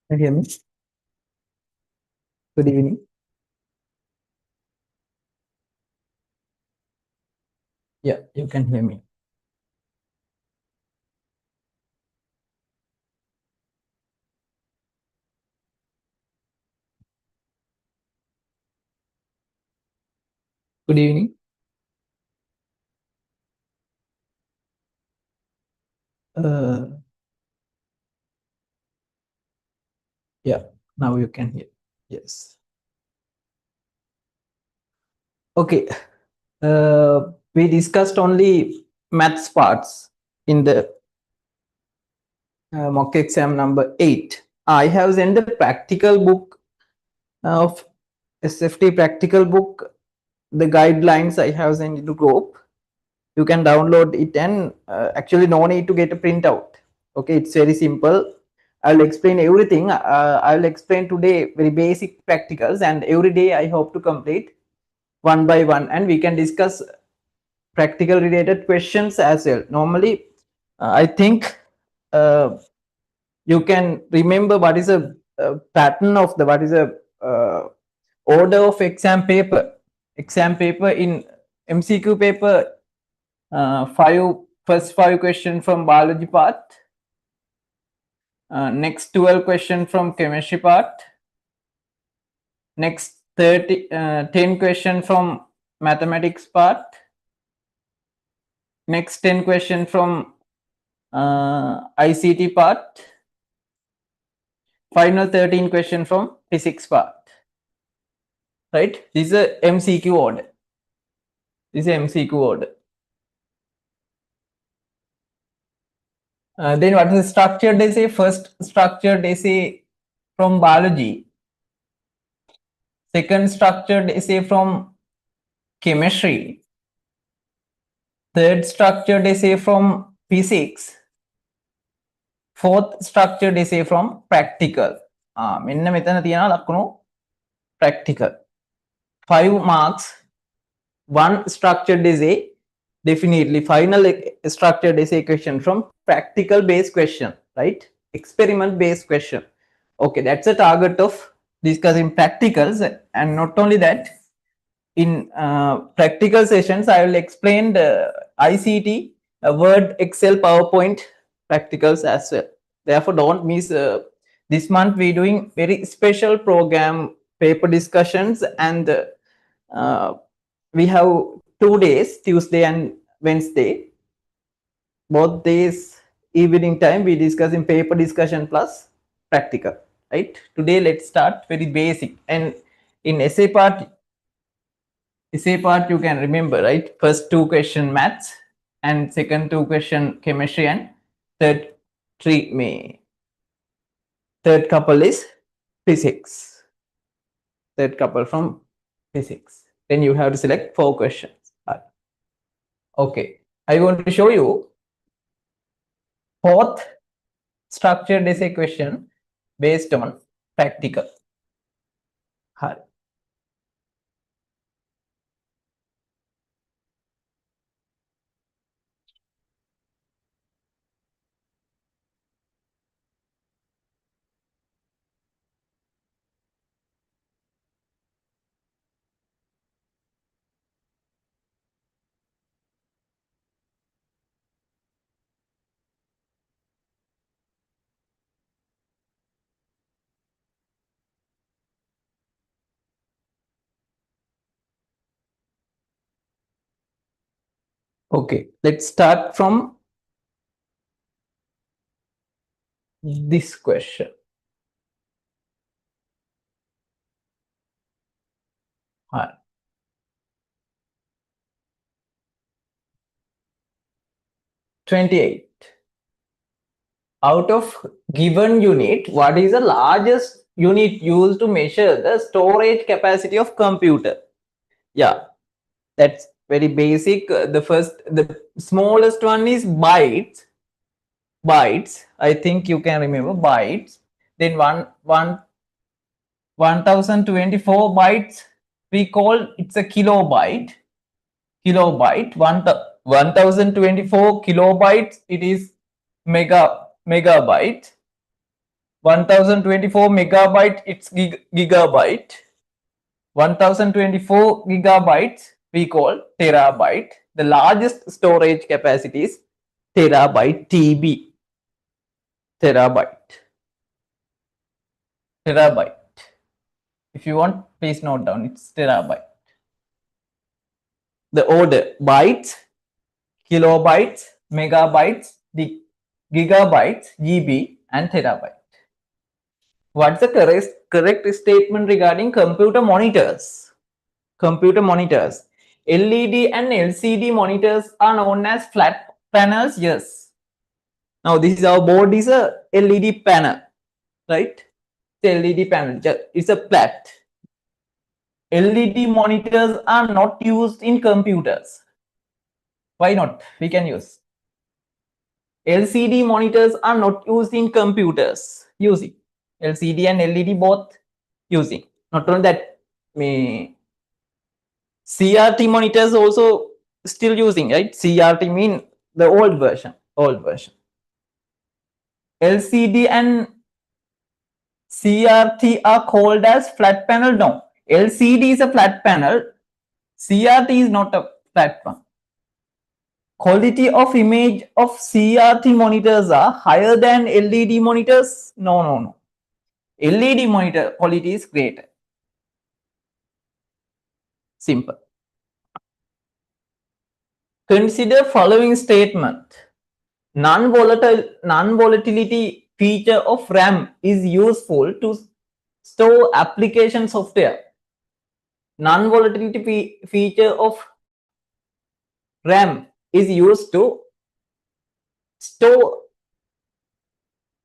Can you hear me? Good evening. Yeah, you can hear me. Good evening. Uh, yeah, now you can hear. Yes. Okay. We discussed only maths parts in the mock exam number 8. I have sent the practical book of SFT practical book. The guidelines I have sent into group. You can download it and actually no need to get a printout. Okay, it's very simple. I'll explain everything. I'll explain today very basic practicals, and every day I hope to complete one by one, and we can discuss practical related questions as well. Normally, I think you can remember what is a pattern of the what is a order of exam paper. Exam paper in MCQ paper, first five question from biology part, next 12 question from chemistry part, next 10 question from mathematics part, next 10 question from ICT part, final 13 question from physics part. Right, this is a MCQ order. This is a MCQ order. Then what is the structure? They say first structure they say from biology, second structure they say from chemistry, third structure they say from physics, fourth structure they say from practical. මෙන්න මෙතන තියෙනවා ලකුණු practical. 5 marks, one structure they say definitely final structure they say question from practical based question, right? Experiment based question. Okay, that's the target of discussing practicals. And not only that, in practical sessions I will explain the ICT, Word, Excel, PowerPoint practicals as well. Therefore don't miss. This month we're doing very special program paper discussions, and we have 2 days, Tuesday and Wednesday. Both days evening time we discuss in paper discussion plus practical. Right, today let's start very basic. And in essay part you can remember, right? First 2 question maths, and second 2 question chemistry, and third couple is physics. Third couple from physics. Then you have to select 4 questions. Okay, I want to show you fourth structured essay question based on practical. Hi. Okay, let's start from this question. Hi. 28. Out of given unit, what is the largest unit used to measure the storage capacity of computer? Yeah, that's very basic. The smallest one is bytes. I think you can remember bytes. Then 1024 bytes, we call it's a kilobyte. 1024 kilobytes, it is megabyte. 1024 megabyte, it's gigabyte. 1024 gigabytes we call terabyte. The largest storage capacity is terabyte TB. Terabyte. Terabyte. If you want, please note down, it's terabyte. The order: bytes, kilobytes, megabytes, gigabytes, GB, and terabyte. What's the correct statement regarding computer monitors? Computer monitors. LED and LCD monitors are known as flat panels. Yes. Now this is our board is a LED panel, right? The LED panel. It's a flat. LED monitors are not used in computers. Why not? We can use. LCD monitors are not used in computers. Using LCD and LED both using. Not only that, CRT monitors also still using, right? CRT mean the old version. LCD and CRT are called as flat panel. No, LCD is a flat panel. CRT is not a flat panel. Quality of image of CRT monitors are higher than LED monitors? No. LED monitor quality is greater. Simple. Consider following statement. Non-volatility feature of RAM is useful to store application software. Non-volatility feature of RAM is used to store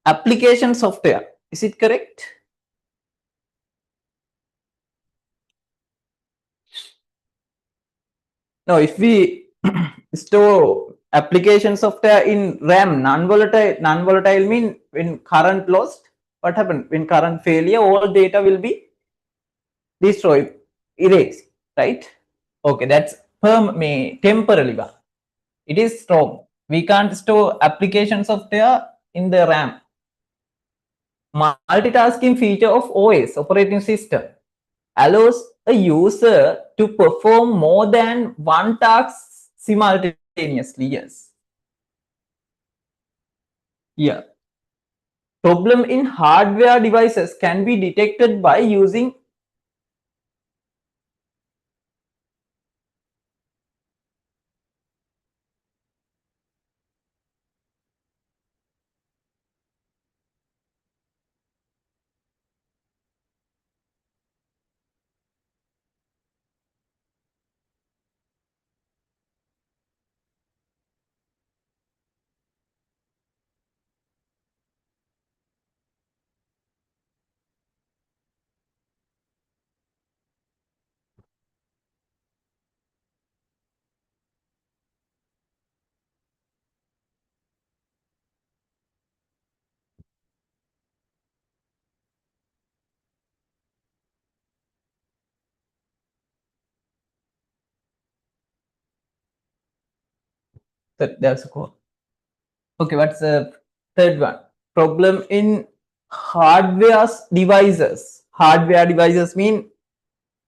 application software. Is it correct? Now, if we store application software in RAM, non-volatile mean when current lost, what happened? When current failure, all data will be destroyed, erased, right? Okay, that's temporarily. It is strong. We can't store application software in the RAM. Multitasking feature of OS, operating system, allows a user to perform more than one task simultaneously. Yes. Yeah. Problem in hardware devices can be detected by using that's cool. Okay, what's the third one? Problem in hardware devices. Hardware devices mean,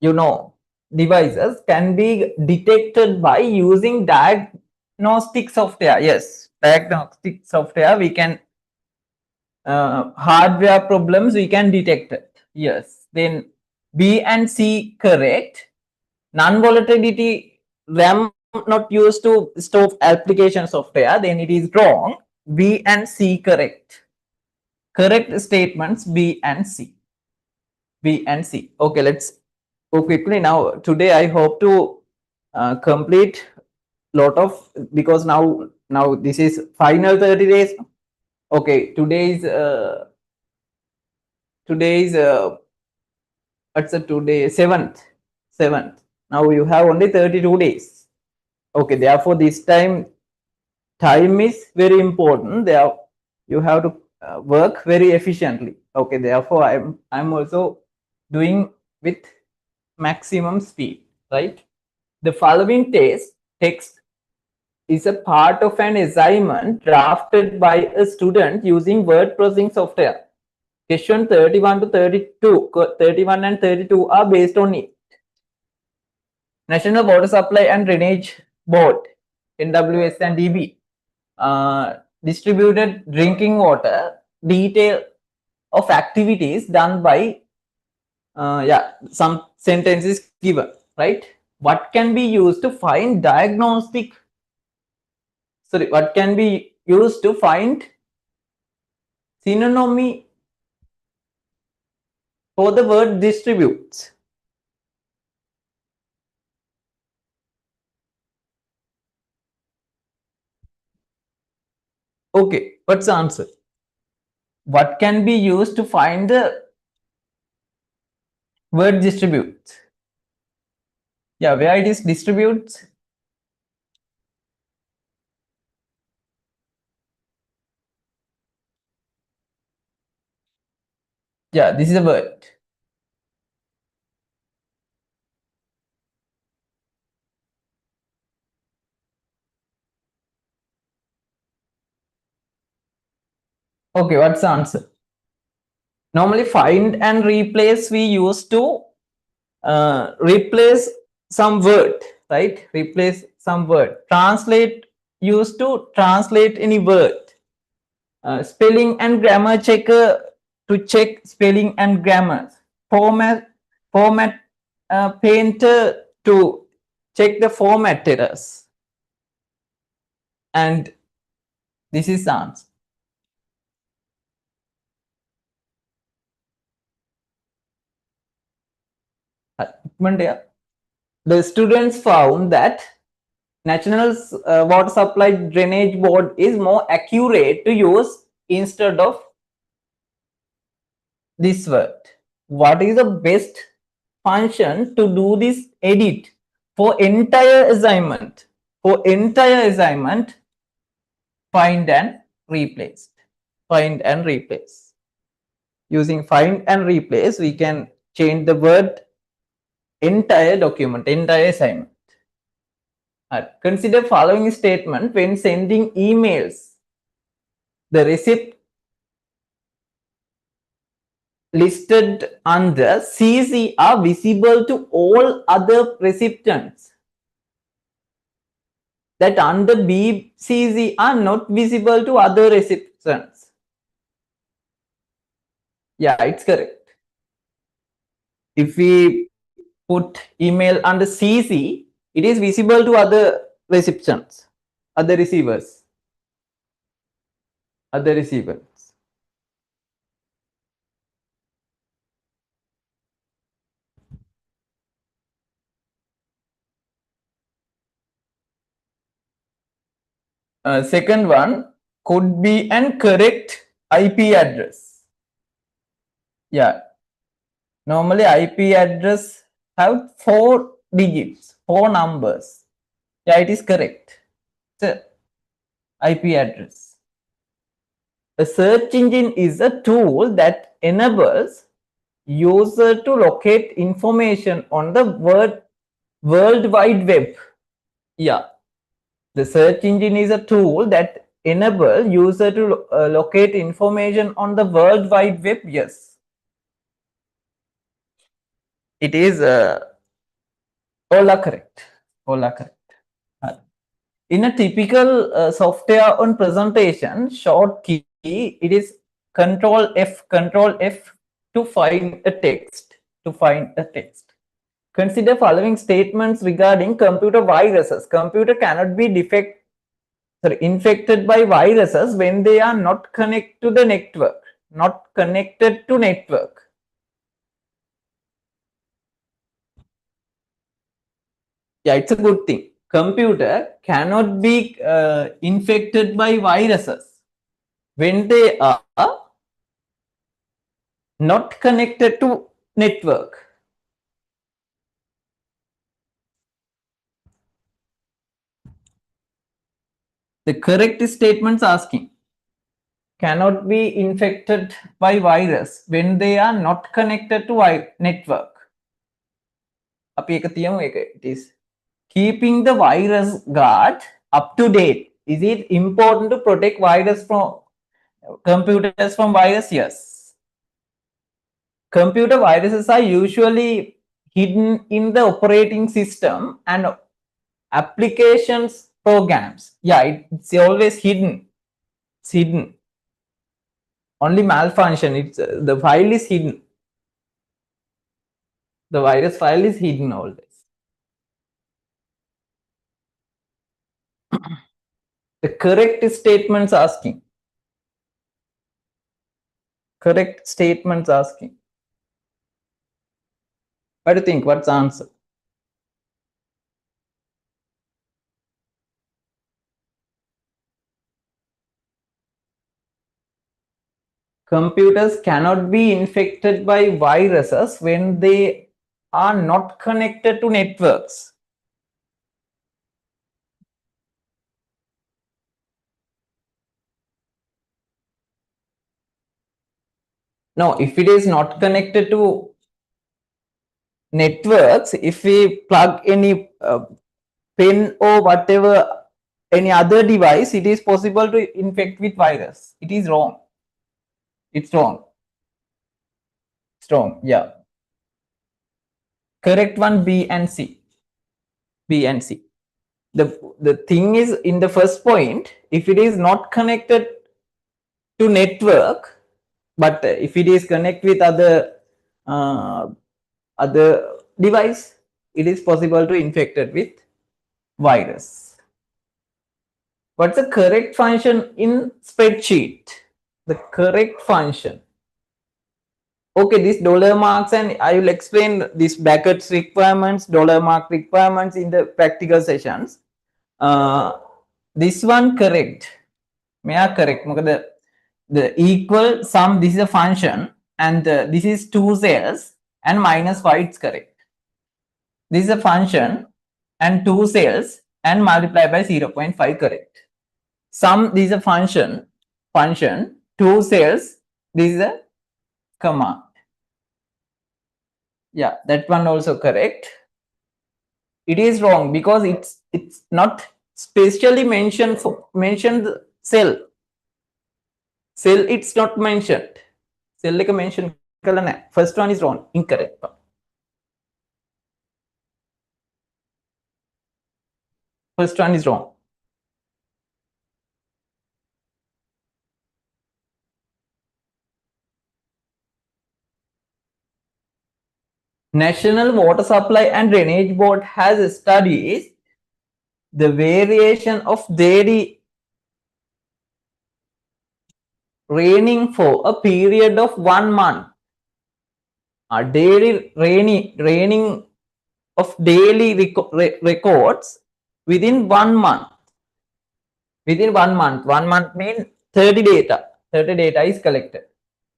devices can be detected by using diagnostic software. Yes, diagnostic software, we can hardware problems we can detect it. Yes, then B and C correct. Non-volatility RAM not used to store application software, then it is wrong. B and C correct. Correct statements B and C. B and C. Okay, let's go quickly. Now today I hope to complete lot of, because now this is final 30 days. Okay, today's what's the today? 7th. Now you have only 32 days. Okay, therefore this time is very important. There you have to work very efficiently. Okay, therefore I'm also doing with maximum speed, right? The following text is a part of an assignment drafted by a student using word processing software. Question 31 to 32, 31 and 32 are based on it. National Water Supply and Drainage Board, NWS and DB, distributed drinking water, detail of activities done by, some sentences given, right? What can be used to find what can be used to find synonymy for the word distributes? Okay, what's the answer? What can be used to find the word distributes? Yeah, where it is distributes? Yeah, this is a word. Okay, what's the answer? Normally, find and replace we use to replace some word, right? Replace some word. Translate used to translate any word. Spelling and grammar checker to check spelling and grammar. Format painter to check the format errors. And this is the answer. The students found that National Water Supply Drainage Board is more accurate to use instead of this word. What is the best function to do this edit for entire assignment? For entire assignment, find and replace. Find and replace. Using find and replace, we can change the word entire document, entire assignment. Consider following statement when sending emails. The receipt listed under CC are visible to all other recipients that under BCC are not visible to other recipients. Yeah, it's correct. If we put email under CC, it is visible to other recipients, other receivers, other receivers. Second one could be an correct IP address. Yeah, normally IP address have 4 digits, 4 numbers. Yeah, it is correct. It's a IP address. A search engine is a tool that enables user to locate information on the World Wide Web. Yeah, the search engine is a tool that enable user to locate information on the World Wide Web. Yes, it is all are correct. All are correct. In a typical software on presentation short key, it is Control F to find a text. Consider following statements regarding computer viruses. Computer cannot be infected by viruses when they are not connected to the network. Not connected to network. Yeah, it's a good thing. Computer cannot be infected by viruses when they are not connected to network. The correct statements asking cannot be infected by virus when they are not connected to network. It is keeping the virus guard up to date. Is it important to protect virus from computers from virus? Yes. computer viruses are usually hidden in the operating system and applications programs. Yeah, it's always hidden. It's hidden. Only malfunction. It's the file is hidden. The virus file is hidden always. The correct statements asking. Correct statements asking. What do you think? What's the answer? Computers cannot be infected by viruses when they are not connected to networks. No, if it is not connected to networks, if we plug any pen or whatever, any other device, it is possible to infect with virus. It is wrong. It's wrong. It's wrong. Yeah. Correct one, B and C. B and C. The thing is, in the first point, if it is not connected to network, but if it is connect with other device, it is possible to infected with virus. What's the correct function in spreadsheet? The correct function. Okay, this dollar marks, and I will explain this brackets requirements, dollar mark requirements in the practical sessions. This one correct. May I correct? The equal sum, this is a function, and this is 2 cells and minus 5, it's correct. This is a function and 2 cells and multiply by 0.5, correct. Sum, this is a function, 2 cells, this is a command. Yeah, that one also correct. It is wrong because it's not specially mentioned cell. Cell, it's not mentioned. Cell like a mention. First one is wrong, incorrect. First one is wrong. National Water Supply and Drainage Board has studied the variation of daily raining for a period of 1 month. A daily raining of daily records within 1 month. Within 1 month. 1 month means 30 data. 30 data is collected.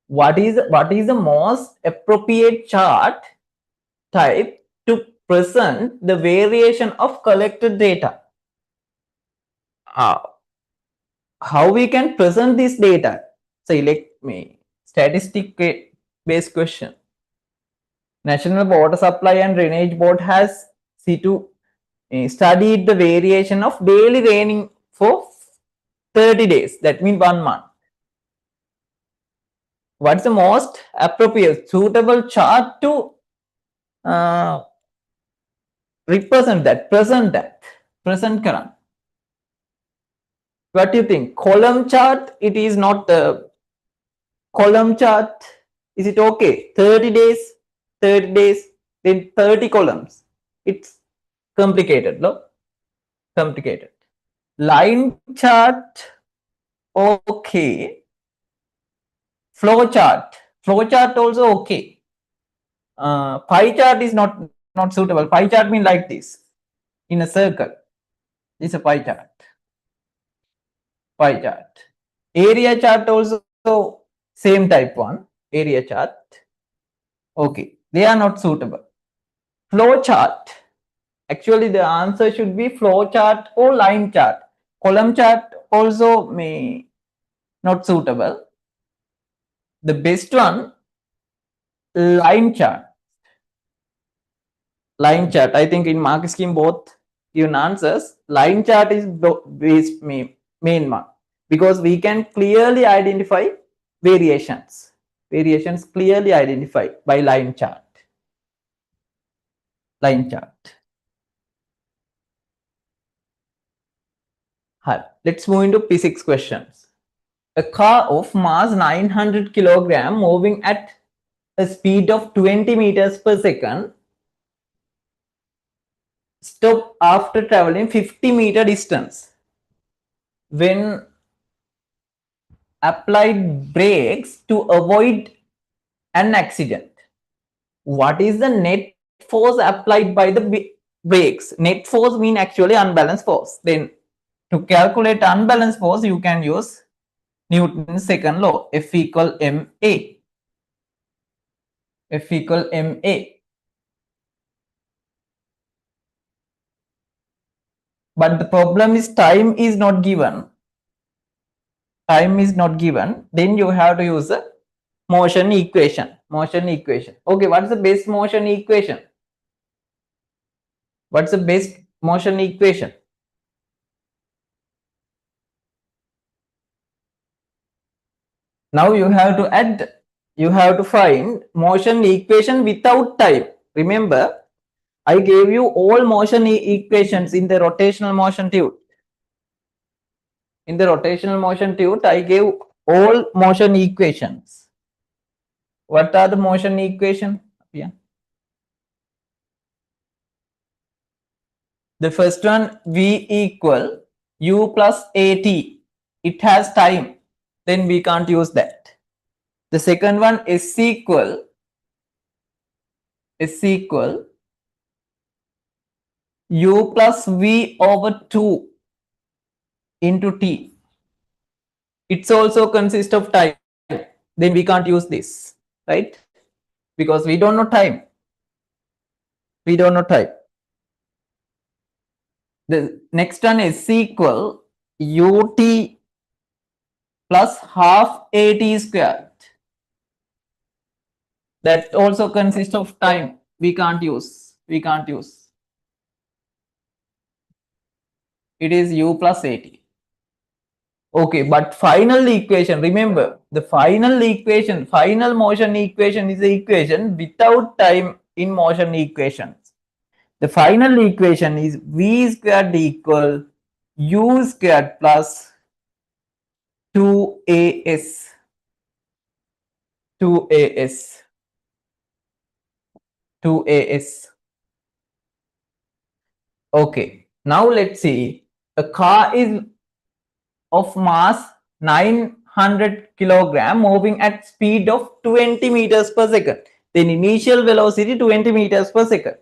What is the most appropriate chart type to present the variation of collected data? How we can present this data? Select me statistic based question. National Water Supply and Drainage Board has studied the variation of daily raining for 30 days. That means 1 month. What's the most appropriate suitable chart to represent that, present current? What do you think? Column chart, it is not column chart. Is it okay? 30 days, then 30 columns. It's complicated, no? Complicated. Line chart, okay. Flow chart also okay. Pie chart is not suitable. Pie chart means like this, in a circle. This is a pie chart. Pie chart. Area chart also same type one. Area chart. Okay, they are not suitable. Flow chart. Actually, the answer should be flow chart or line chart. Column chart also may not suitable. The best one, line chart. Line chart. I think in mark scheme both given answers. Line chart is main one because we can clearly identify variations. Variations clearly identified by line chart. Line chart. Hi. Let's move into P6 questions. A car of mass 900 kilogram moving at a speed of 20 meters per second stop after traveling 50-meter distance. When applied brakes to avoid an accident, what is the net force applied by the brakes? Net force means actually unbalanced force. Then to calculate unbalanced force, you can use Newton's second law, F equal ma. F equal ma. But the problem is time is not given. Time is not given. Then you have to use a motion equation. Motion equation. Okay, what's the best motion equation? What's the best motion equation? Now you have to add, you have to find motion equation without time. Remember, I gave you all motion equations in the rotational motion tube. In the rotational motion tube, I gave all motion equations. What are the motion equation? Yeah. The first one, V equal U plus AT. It has time. Then we can't use that. The second one, S equal U plus V over 2 into T. It's also consists of time. Then we can't use this, right? Because we don't know time. We don't know time. The next one is equal ut plus half at squared. That also consists of time. We can't use. We can't use. It is u plus at. Okay, but final equation, remember the final equation, final motion equation is the equation without time in motion equations. The final equation is v squared equal u squared plus 2as. 2as. 2as. Okay, now let's see. A car is of mass 900 kilogram moving at speed of 20 meters per second. Then initial velocity 20 meters per second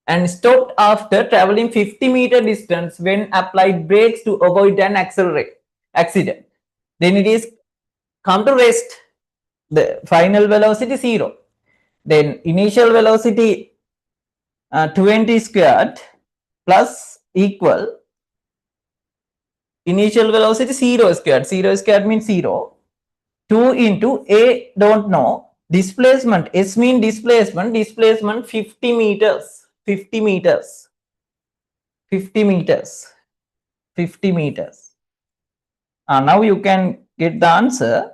and stopped after traveling 50-meter distance when applied brakes to avoid an accident. Then it is come to rest. The final velocity 0. Then initial velocity 20 squared plus equal initial velocity 0 squared. 0 squared means 0. 2 into A don't know. Displacement. S mean displacement. Displacement 50 meters. 50 meters. 50 meters. 50 meters. Now you can get the answer.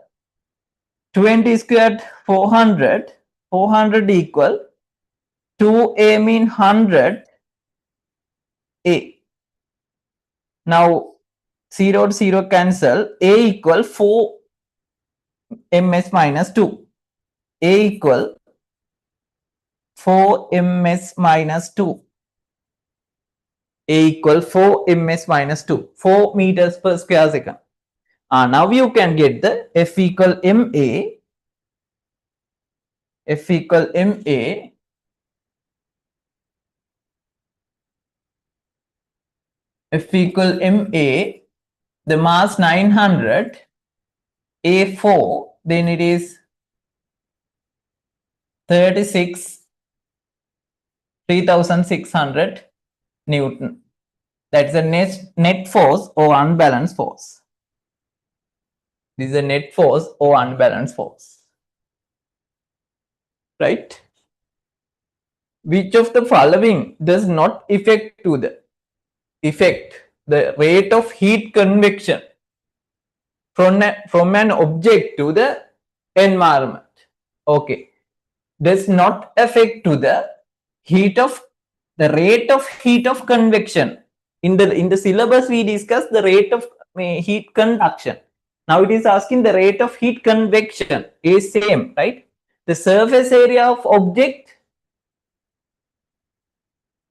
20 squared 400. 400 equal 2A mean 100 A. Now 0 0 cancel. A equal 4 ms minus 2. A equal 4 ms minus 2. A equal 4 ms minus 2. 4 meters per square second. Now you can get the F equal ma. F equal ma. F equal ma. The mass 900. A4. Then it is 36,600 Newton. That's the net force or unbalanced force. This is a net force or unbalanced force. Right? Which of the following does not affect the rate of heat convection from an object to the environment? Okay, does not affect to the heat of the rate of heat of convection. In the syllabus we discussed the rate of heat conduction. Now it is asking the rate of heat convection is same, right? The surface area of object,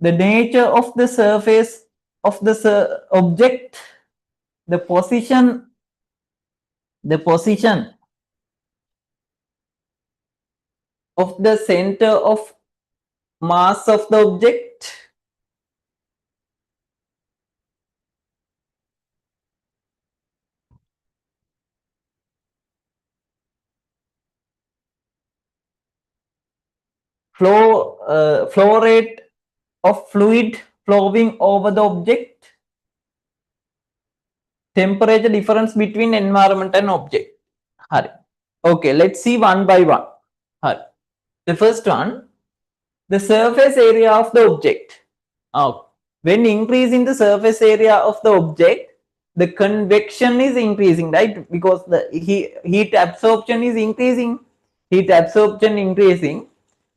the nature of the surface of the object, the position of the center of mass of the object, flow rate of fluid flowing over the object, temperature difference between environment and object. Hari. Okay, let's see one by one. Hari. The first one, the surface area of the object. When increasing the surface area of the object, the convection is increasing, right? Because the heat absorption is increasing. Heat absorption increasing.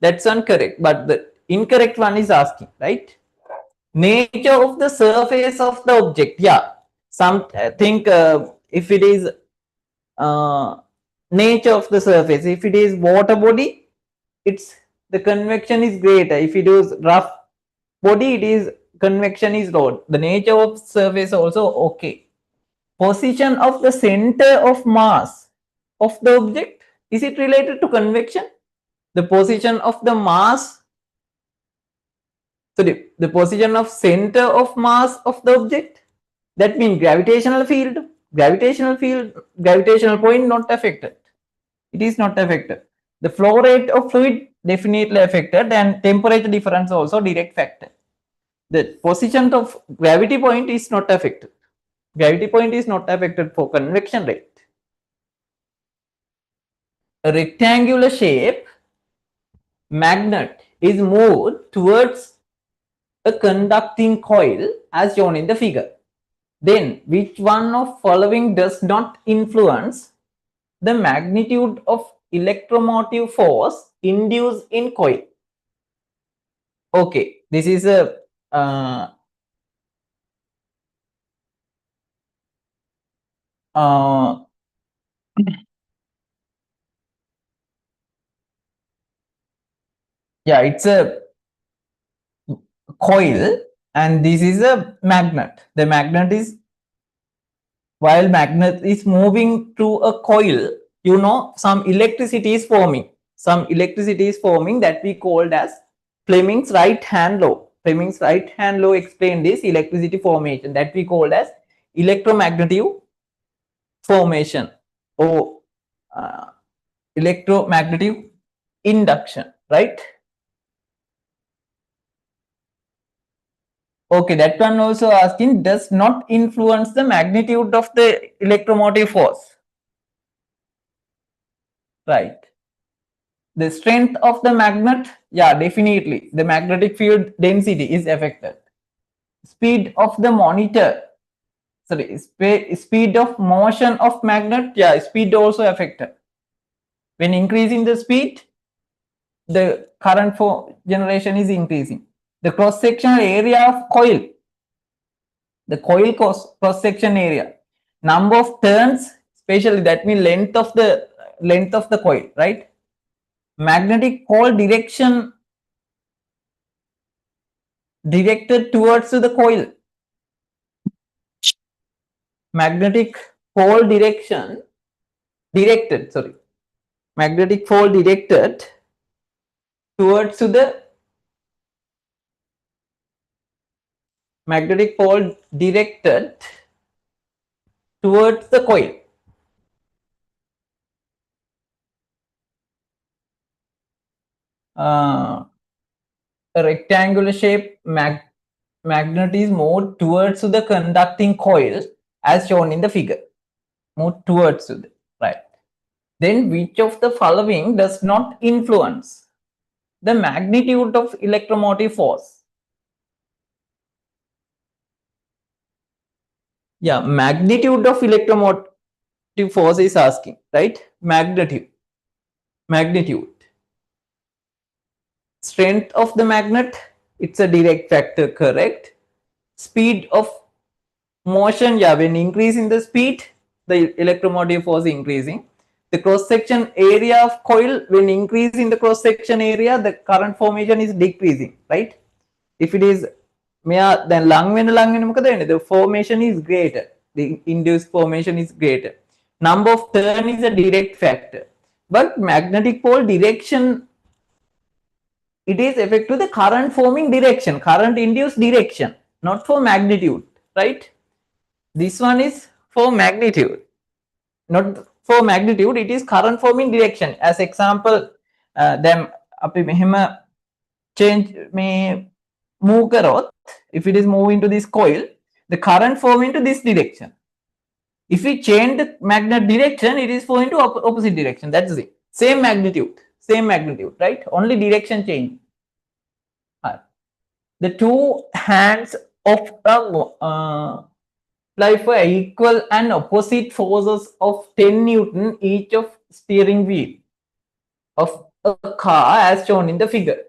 That's incorrect. But the incorrect one is asking, right? Nature of the surface of the object. Yeah. Some think if it is nature of the surface, if it is water body, it's the convection is greater. If it is rough body, it is convection is low. The nature of surface also okay. Position of the center of mass of the object, is it related to convection? The position of the mass, sorry, the position of center of mass of the object, that means gravitational point not affected. It is not affected. The flow rate of fluid definitely affected, and temperature difference also direct factor. The position of gravity point is not affected. Gravity point is not affected for convection rate. A rectangular shape magnet is moved towards a conducting coil as shown in the figure. Then which one of following does not influence the magnitude of electromotive force induced in coil? Okay, this is a yeah, it's a coil and this is a magnet. The magnet is, while magnet is moving through a coil, you know, some electricity is forming. Some electricity is forming that we called as Fleming's right hand law. Fleming's right hand law explained this electricity formation that we called as electromagnetic formation or electromagnetic induction, right? Okay, that one also asking does not influence the magnitude of the electromotive force, right? The strength of the magnet, yeah, definitely the magnetic field density is affected. Speed of the monitor, sorry, speed of motion of magnet, yeah, speed also affected. When increasing the speed, the current for generation is increasing. The cross sectional area of coil, the coil cross section area, number of turns, especially that means length of the coil, right? Magnetic pole direction directed towards the coil. Magnetic pole direction directed, sorry, magnetic pole directed towards the magnetic pole directed towards the coil. A rectangular shape magnet is moved towards the conducting coil as shown in the figure. Move towards the right. Then which of the following does not influence the magnitude of electromotive force? Yeah, magnitude of electromotive force is asking, right? Magnitude. Magnitude. Strength of the magnet, it's a direct factor, correct. Speed of motion, yeah, when increasing the speed, the electromotive force increasing. The cross section area of coil, when increasing the cross section area, the current formation is decreasing, right? If it is then the formation is greater, the induced formation is greater. Number of turn is a direct factor, but magnetic pole direction, it is effect to the current forming direction, current induced direction, not for magnitude, right? This one is for magnitude, not for magnitude, it is current forming direction. As example, then අපි මෙහෙම change මේ move කරොත්, if it is moving to this coil, the current form into this direction. If we change the magnet direction, it is flowing to opposite direction. That's it. Same magnitude, right? Only direction change. The two hands of apply for equal and opposite forces of 10 Newton each of steering wheel of a car as shown in the figure.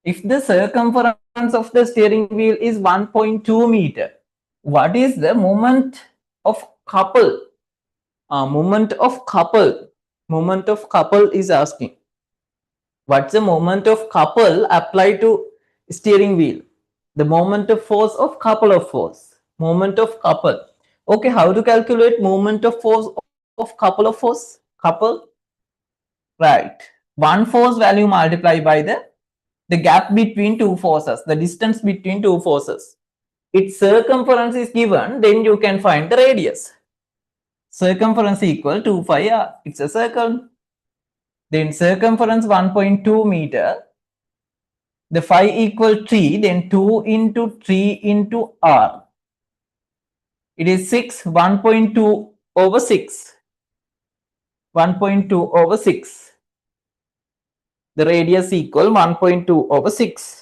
If the circumference of the steering wheel is 1.2 meter, what is the moment of couple? Moment of couple is asking. What's the moment of couple applied to steering wheel? The moment of force of couple of force. Moment of couple. Okay, how to calculate moment of force of couple of force? Couple. Right. One force value multiplied by the gap between two forces, the distance between two forces. Its circumference is given, then you can find the radius. Circumference equal to 2πr. It's a circle. Then circumference 1.2 meter. The phi equal 3, then 2 into 3 into r. It is 6, 1.2 over 6. 1.2 over 6. The radius equal 1.2 over 6.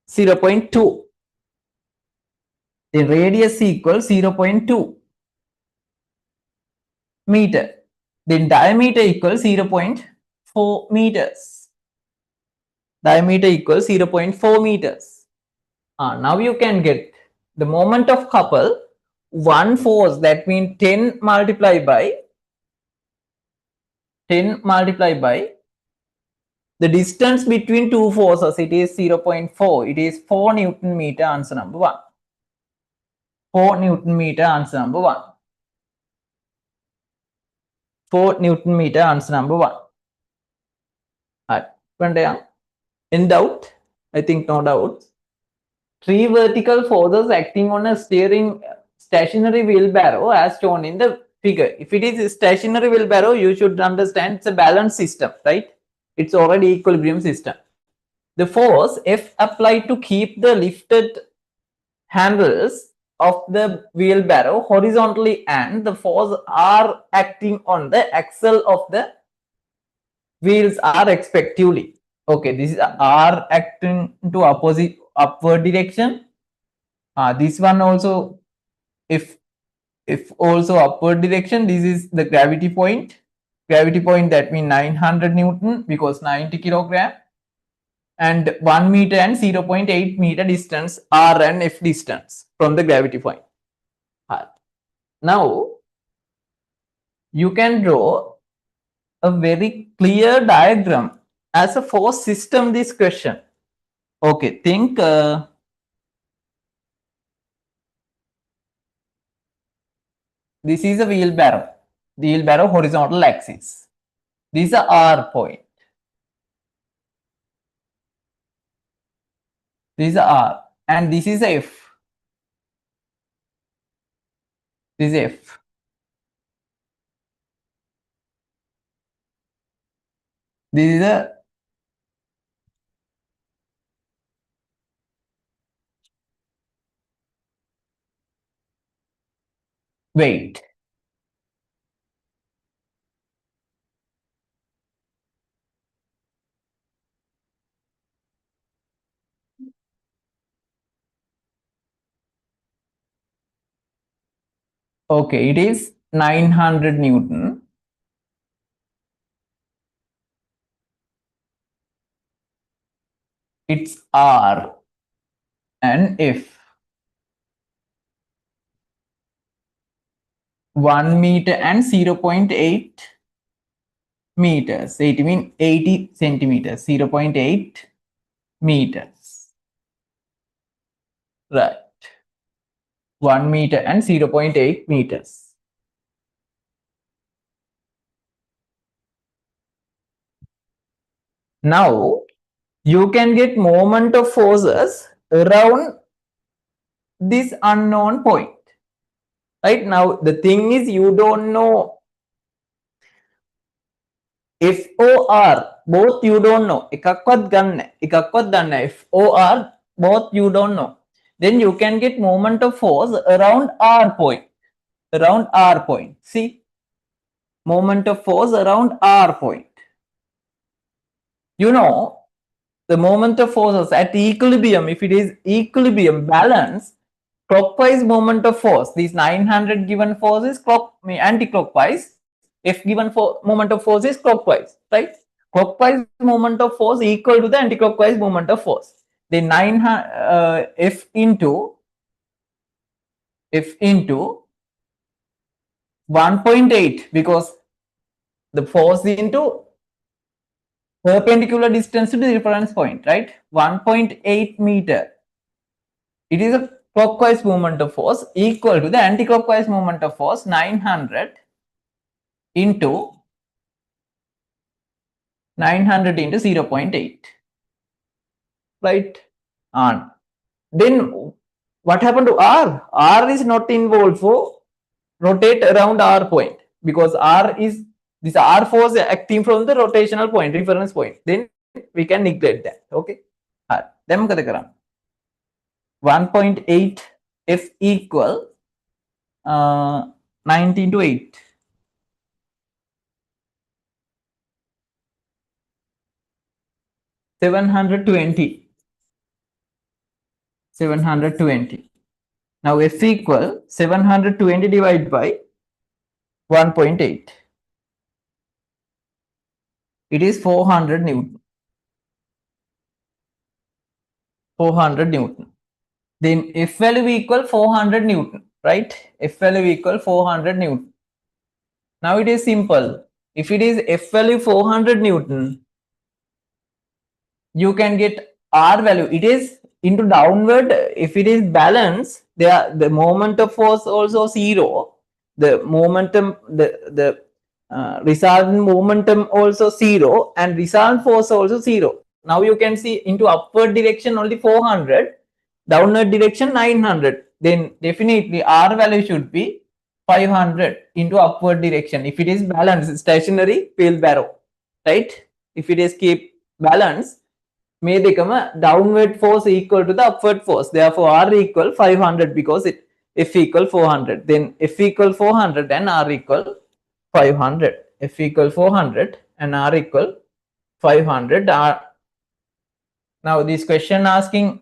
.2. The radius equal 0.2 meter. Then diameter equals 0.4 meters. Diameter equals 0.4 meters. Now you can get the moment of couple, one force, that means 10 multiplied by the distance between two forces, it is 0.4. It is 4 Newton meter, answer number 1. 4 Newton meter, answer number 1. 4 Newton meter, answer number 1. In doubt? I think no doubt. 3 vertical forces acting on a stationary wheelbarrow as shown in the figure. If it is a stationary wheelbarrow, you should understand it's a balanced system, right? It's already equilibrium system. The force F applied to keep the lifted handles of the wheelbarrow horizontally, and the force R acting on the axle of the wheels are respectively. Okay, this is R acting to opposite upward direction. This one also, if also upward direction, this is the gravity point. Gravity point, that means 900 Newton because 90 kilogram. And 1 meter and 0.8 meter distance, R and F distance from the gravity point. Now you can draw a very clear diagram as a force system this question. Okay, think this is a wheelbarrow. The wheelbarrow horizontal axis. This is a R point. This is a R, and this is a F. This is F. This is a weight. Okay, it is 900 Newton. It's R and F. 1 meter and 0.8 meters. It means 80 centimeters, 0.8 meters. Right. 1 meter and 0.8 meters. Now, you can get moment of forces around this unknown point. Right now, the thing is, you don't know FOR, both you don't know. එකක්වත් ගන්න. එකක්වත් දන්න. FOR, both you don't know. Then you can get moment of force around R point. Around R point. See? Moment of force around R point. You know, the moment of forces at equilibrium, if it is equilibrium balance, clockwise moment of force, these 900 given force is anti-clockwise. If given moment of force is clockwise, right? Clockwise moment of force equal to the anti-clockwise moment of force. Then F into 1.8, because the force into perpendicular distance to the reference point, right? 1.8 meter. It is a clockwise moment of force equal to the anti-clockwise moment of force 900 into 0.8, right? And then what happened to R? R is not involved for rotate around R point, because R is this R force acting from the rotational point, reference point. Then we can neglect that. Okay. Then 1.8 F equal 19 to 8. 720. 720. Now F equal 720 divided by 1.8. It is 400 Newton. 400 Newton. Then F value equal 400 Newton, right? F value equal 400 Newton. Now it is simple. If it is F value 400 Newton, you can get R value. It is into downward. If it is balanced, the moment of force also 0. The momentum, the resultant momentum also 0, and resultant force also 0. Now you can see into upward direction only 400, downward direction 900. Then definitely R value should be 500 into upward direction. If it is balanced, stationary wheelbarrow, right? If it is keep balance, may become downward force equal to the upward force. Therefore, R equal 500 because it F equal 400. Then F equal 400 and R equal 500. F equal 400 and R equal 500. Now this question asking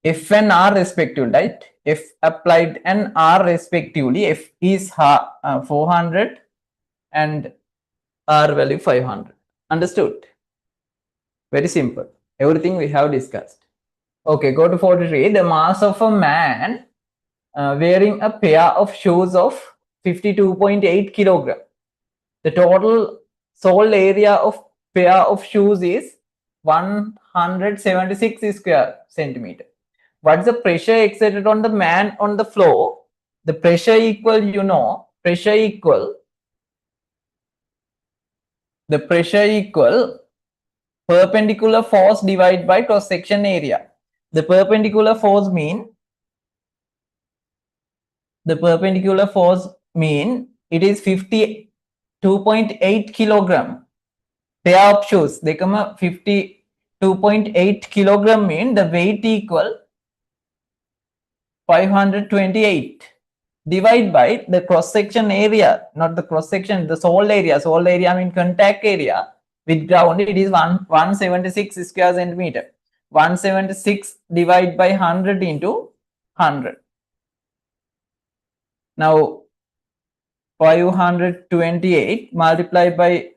F and R respectively, right? F applied and R respectively. F is 400 and R value 500. Understood? Very simple. Everything we have discussed. Okay, go to 43. The mass of a man wearing a pair of shoes of 52.8 kilogram. The total sole area of pair of shoes is 176 square centimeter. What's the pressure exerted on the man on the floor? The pressure equal, pressure equal perpendicular force divided by cross section area. The perpendicular force mean it is 52.8 kilogram. Pair of shoes, they come up 52.8 kilogram mean the weight equal 528 divided by the cross section area, not the cross section, the sole area. Sole area mean contact area. With ground, it is 176 square centimeter. 176 divided by 100 into 100. Now 528 multiplied by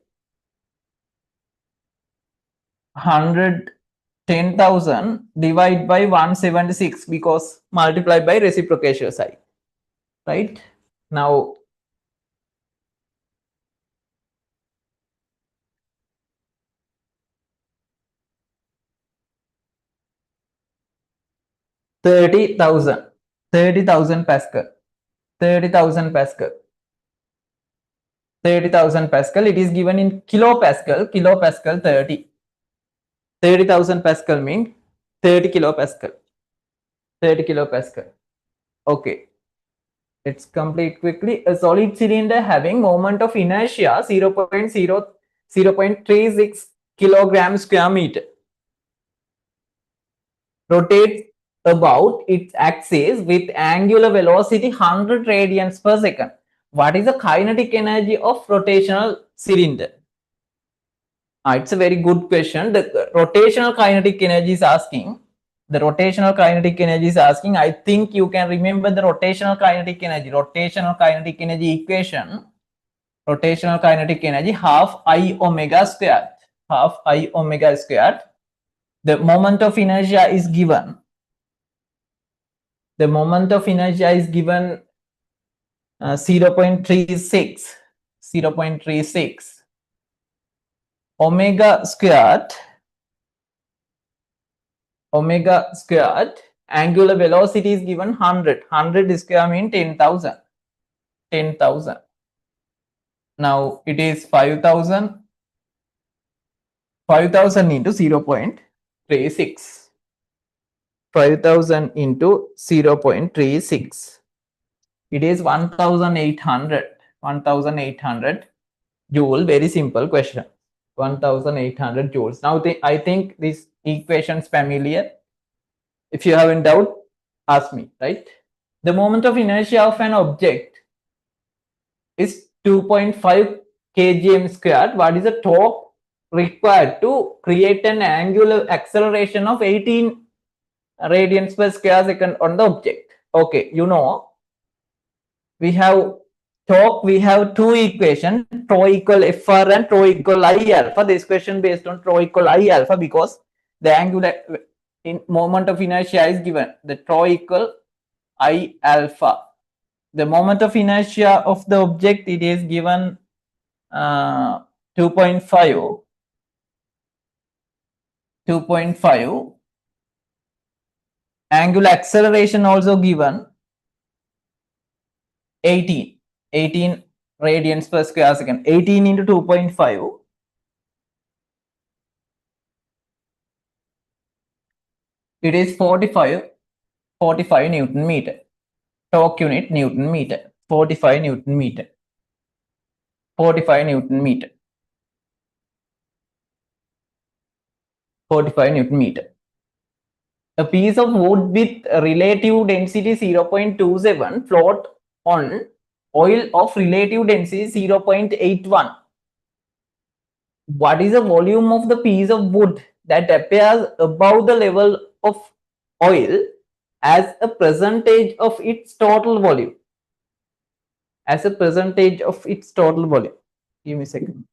110,000 divided by 176 because multiplied by reciprocation side, right? Now 30,000 Pascal, 30,000 Pascal, 30,000 Pascal. It is given in kilopascal. 30,000 Pascal means 30 kilopascal. 30 kilopascal. Okay, let's complete quickly. A solid cylinder having moment of inertia 0.36 kilograms square meter rotates about its axis with angular velocity 100 radians per second. What is the kinetic energy of rotational cylinder? It's a very good question. The rotational kinetic energy is asking. The rotational kinetic energy is asking. I think you can remember the rotational kinetic energy. Rotational kinetic energy equation. Rotational kinetic energy half I omega squared. Half I omega squared. The moment of inertia is given. The moment of inertia is given 0.36. 0.36. Omega squared angular velocity is given 100 square mean 10,000 now it is 5,000 into 0.36 5,000 into 0.36 it is 1,800 joule. Very simple question. 1,800 joules. Now I think this equation is familiar. If you have any doubt, ask me, right? The moment of inertia of an object is 2.5 kgm squared. What is the torque required to create an angular acceleration of 18 radians per square second on the object? Okay, you know, we have torque, we have two equations, tau equal Fr and tau equal I alpha. This question based on tau equal I alpha because the angular moment of inertia is given. The tau equal I alpha. The moment of inertia of the object, it is given 2.5. Angular acceleration also given 18 radians per square second. 18 into 2.5. It is 45 Newton meter. Torque unit Newton meter. 45 Newton meter. 45 Newton meter. 45 Newton meter. A piece of wood with relative density 0.27 float on oil of relative density 0.81. What is the volume of the piece of wood that appears above the level of oil as a percentage of its total volume? As a percentage of its total volume. Give me a second.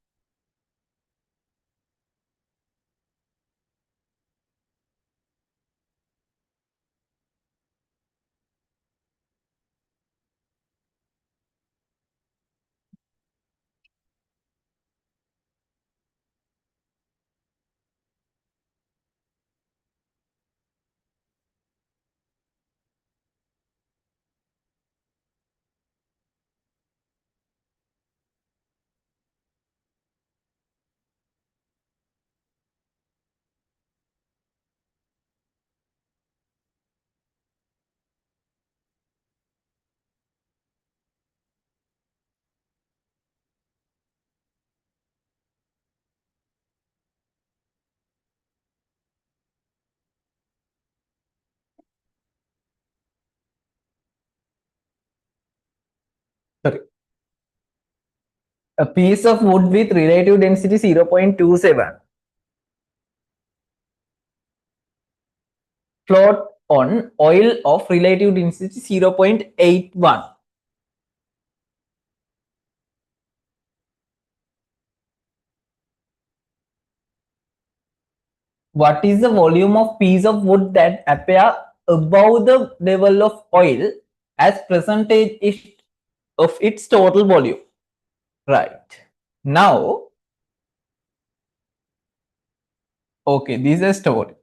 Sorry. A piece of wood with relative density 0.27 float on oil of relative density 0.81. What is the volume of piece of wood that appear above the level of oil as percentage of its total volume? Right. Now, okay, this is a story.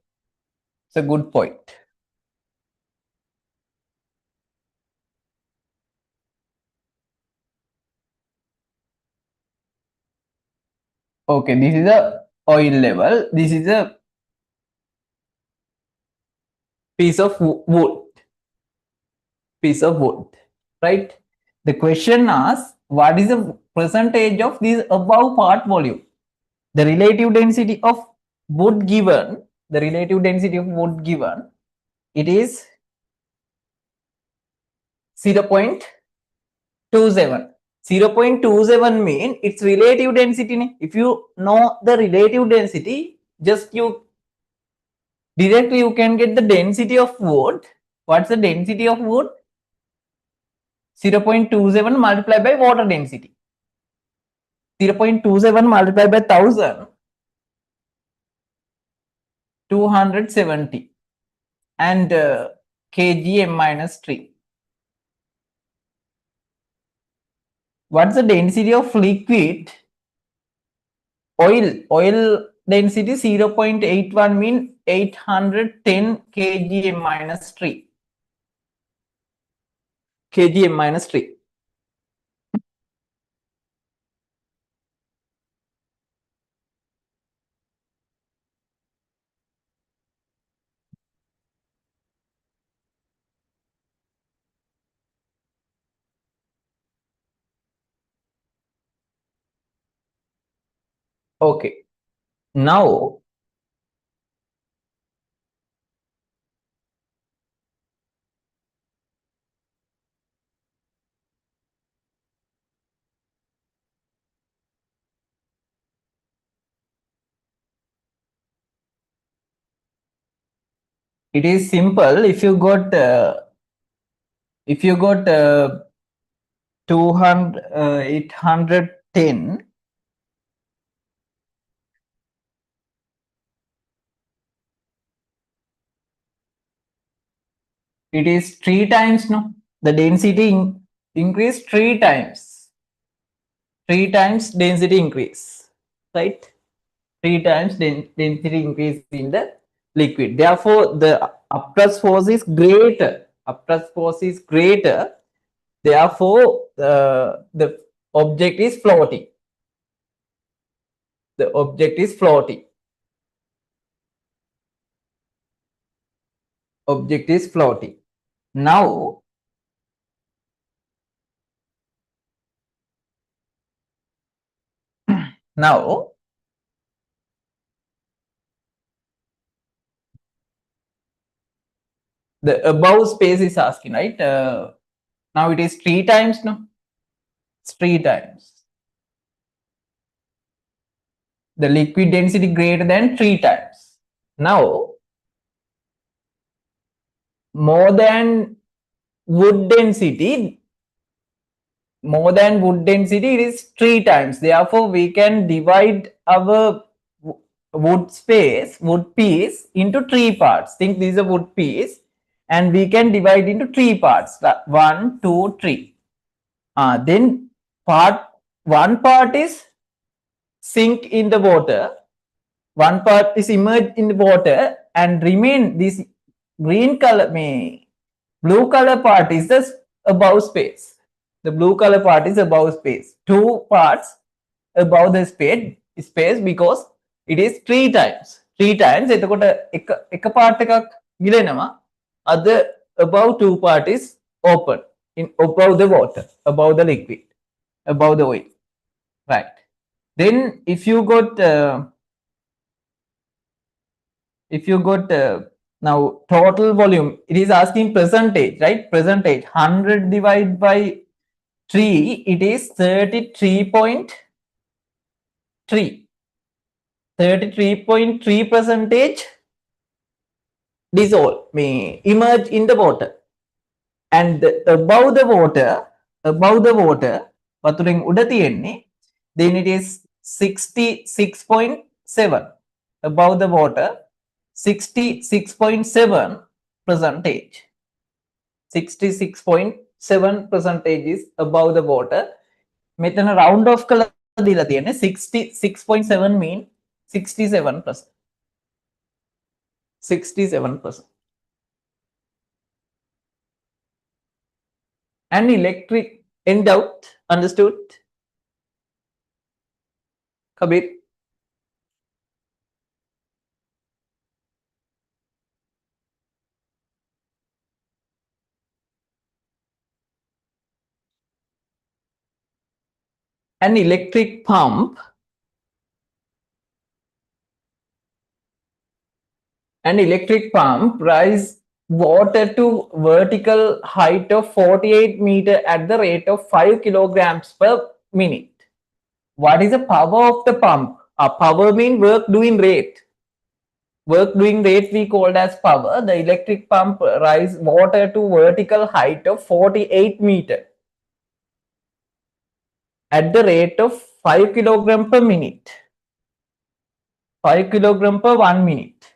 It's a good point. Okay, this is the oil level. This is a piece of wood. Piece of wood, right? The question asks, what is the percentage of this above part volume? The relative density of wood given, the relative density of wood given, it is 0.27. 0.27 mean its relative density. If you know the relative density, just you directly you can get the density of wood. What's the density of wood? 0.27 multiplied by water density. 0.27 multiplied by 1000, 270, and kgm minus 3. What's the density of liquid? Oil density 0.81 mean 810 kgm minus 3. Kgm minus 3. Okay. Now, it is simple. If you got 810, it is 3 times, no? The density increase 3 times. 3 times density increase, right? 3 times density increase in the liquid. Therefore, the upthrust force is greater. Upthrust force is greater. Therefore, the object is floating. The object is floating. Object is floating. Now, now the above space is asking, right? Now it is 3 times, no? It's 3 times. The liquid density greater than 3 times. Now, more than wood density, it is 3 times. Therefore, we can divide our wood piece into 3 parts. Think this is a wood piece, and we can divide into 3 parts. 1, 2, 3. Then one part is sink in the water, one part is immersed in the water, and remain this green color, blue color part is the above space. The blue color part is above space. 2 parts above the space because it is 3 times. 3 times. එතකොට එක part එකක් ගිලෙනවා. Other above 2 part is open in above the water, above the liquid, above the oil. Right. Then if you got now total volume, it is asking percentage, right? Percentage 100 divided by 3, it is 33.5. 33.3% dissolve, may emerge in the water. And above the water, වතුරෙන් උඩ තියෙන්නේ, then it is 66.7. Above the water, 66.7 percentage. 66.7% is above the water. මෙතන round off කළා දීලා තියෙන්නේ 66.7 mean 67%. 67%. And electric, in doubt, understood? Kabir? An electric pump rise water to vertical height of 48 meter at the rate of 5 kilograms per minute. What is the power of the pump? Power means work doing rate. Work doing rate we called as power. The electric pump rise water to vertical height of 48 meter at the rate of 5 kilogram per minute. 5 kilogram per 1 minute.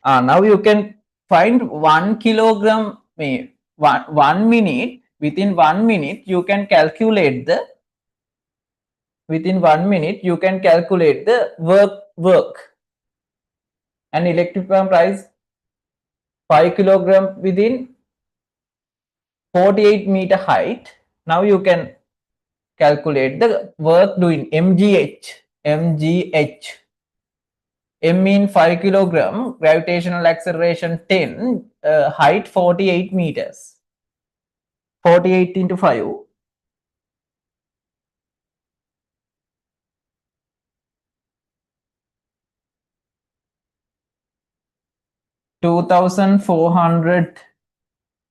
Now you can find 1 kilogram, 1 minute, within 1 minute you can calculate the, work. An electric pump rise 5 kilogram within 48 meter height. Now you can calculate the work doing, MGH. M mean 5 kilogram, gravitational acceleration 10, height 48 meters. 48 into 5. 2,400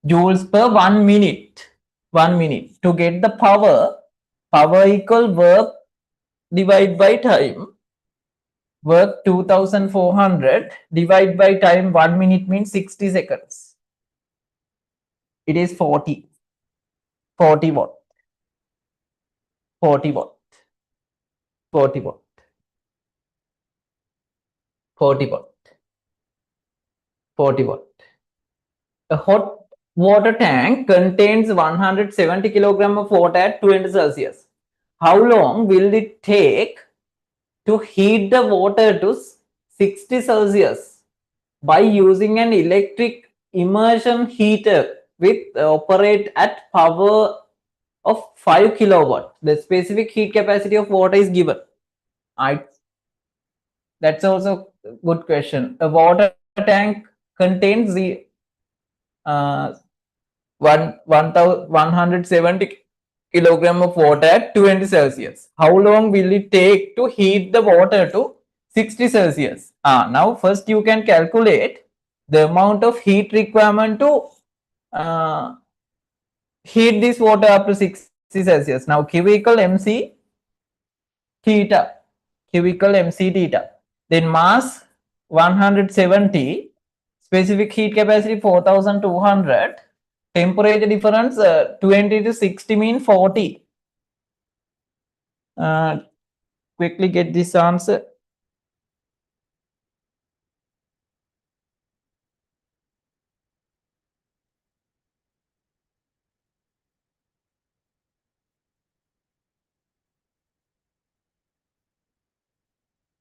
joules per 1 minute. 1 minute. To get the power equal work divided by time. Work 2,400 divided by time 1 minute means 60 seconds. It is 40 watt. 40 watt. 40 watt. 40 watt. 40 watt. A hot water tank contains 170 kilogram of water at 20 Celsius. How long will it take to heat the water to 60 Celsius by using an electric immersion heater with operate at power of 5 kilowatt? The specific heat capacity of water is given. That's also a good question. A water tank contains the 170 kilogram of water at 20 Celsius. How long will it take to heat the water to 60 Celsius? Now first you can calculate the amount of heat requirement to heat this water up to 60 Celsius. Now Q equal MC theta. Then mass 170, specific heat capacity 4,200, temperature difference 20 to 60 mean 40. Quickly get this answer.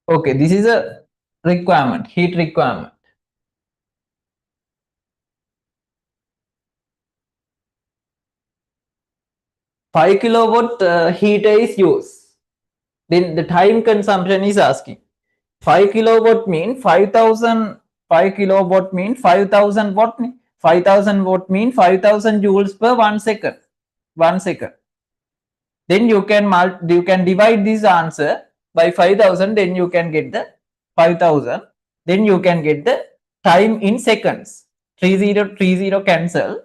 Okay, this is a requirement, heat requirement. Five kilowatt heater is used. Then the time consumption is asking. 5 kilowatt mean 5,000. 5 kilowatt mean 5,000 watt. 5,000 watt mean 5,000 joules per 1 second. 1 second. Then you can divide this answer by 5,000. Then you can get the 5,000. Then you can get the time in seconds. 3030 cancel.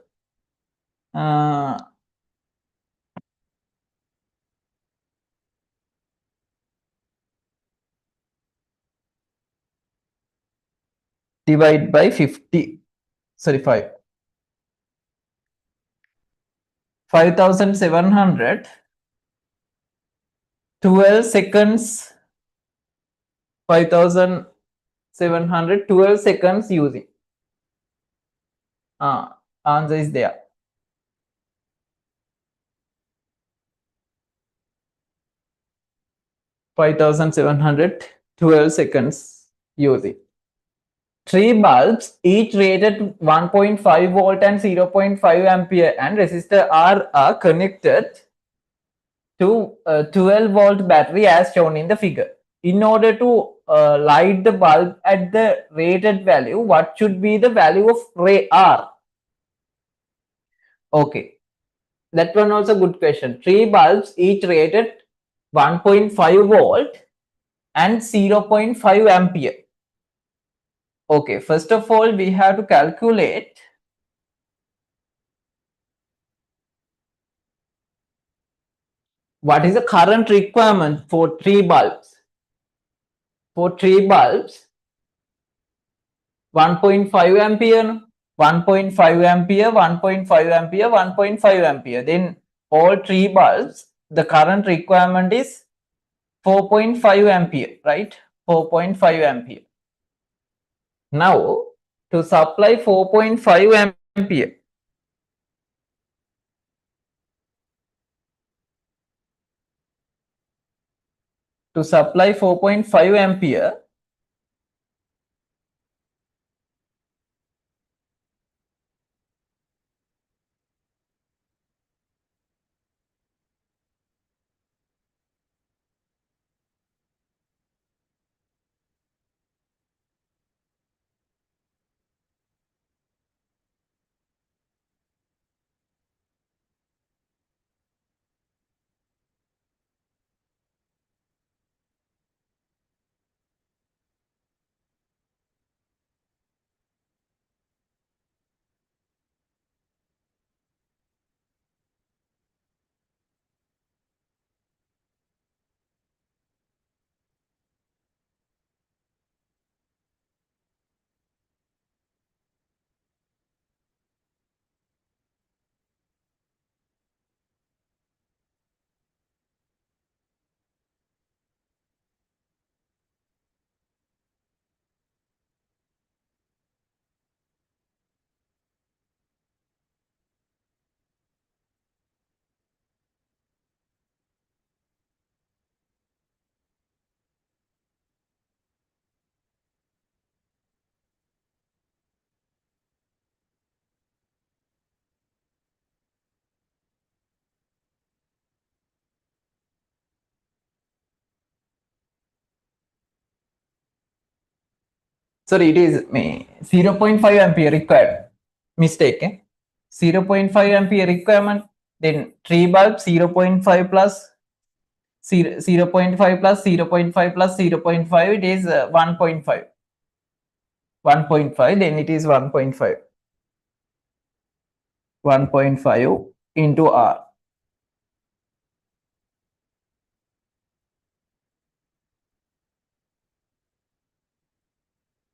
divide by 50, sorry, 5. 5,700, 12 seconds, 5,700, 12 seconds using. Answer is there. 5,700, 12 seconds using. 3 bulbs, each rated 1.5 volt and 0.5 ampere, and resistor R are connected to a 12 volt battery as shown in the figure. In order to light the bulb at the rated value, what should be the value of ray R? Okay, that one also good question. 3 bulbs, each rated 1.5 volt and 0.5 ampere. Okay, first of all, we have to calculate what is the current requirement for 3 bulbs. For 3 bulbs, 1.5 ampere, 1.5 ampere, 1.5 ampere, 1.5 ampere. Then all 3 bulbs, the current requirement is 4.5 ampere, right? 4.5 ampere. Now, to supply 4.5 ampere, to supply 4.5 ampere, sorry, it is 0.5 ampere required. Mistake. 0.5 ampere requirement. Then 3 bulbs, 0.5 plus 0.5 plus 0.5 plus 0.5, it is 1.5. 1.5, then it is 1.5. 1.5 into R.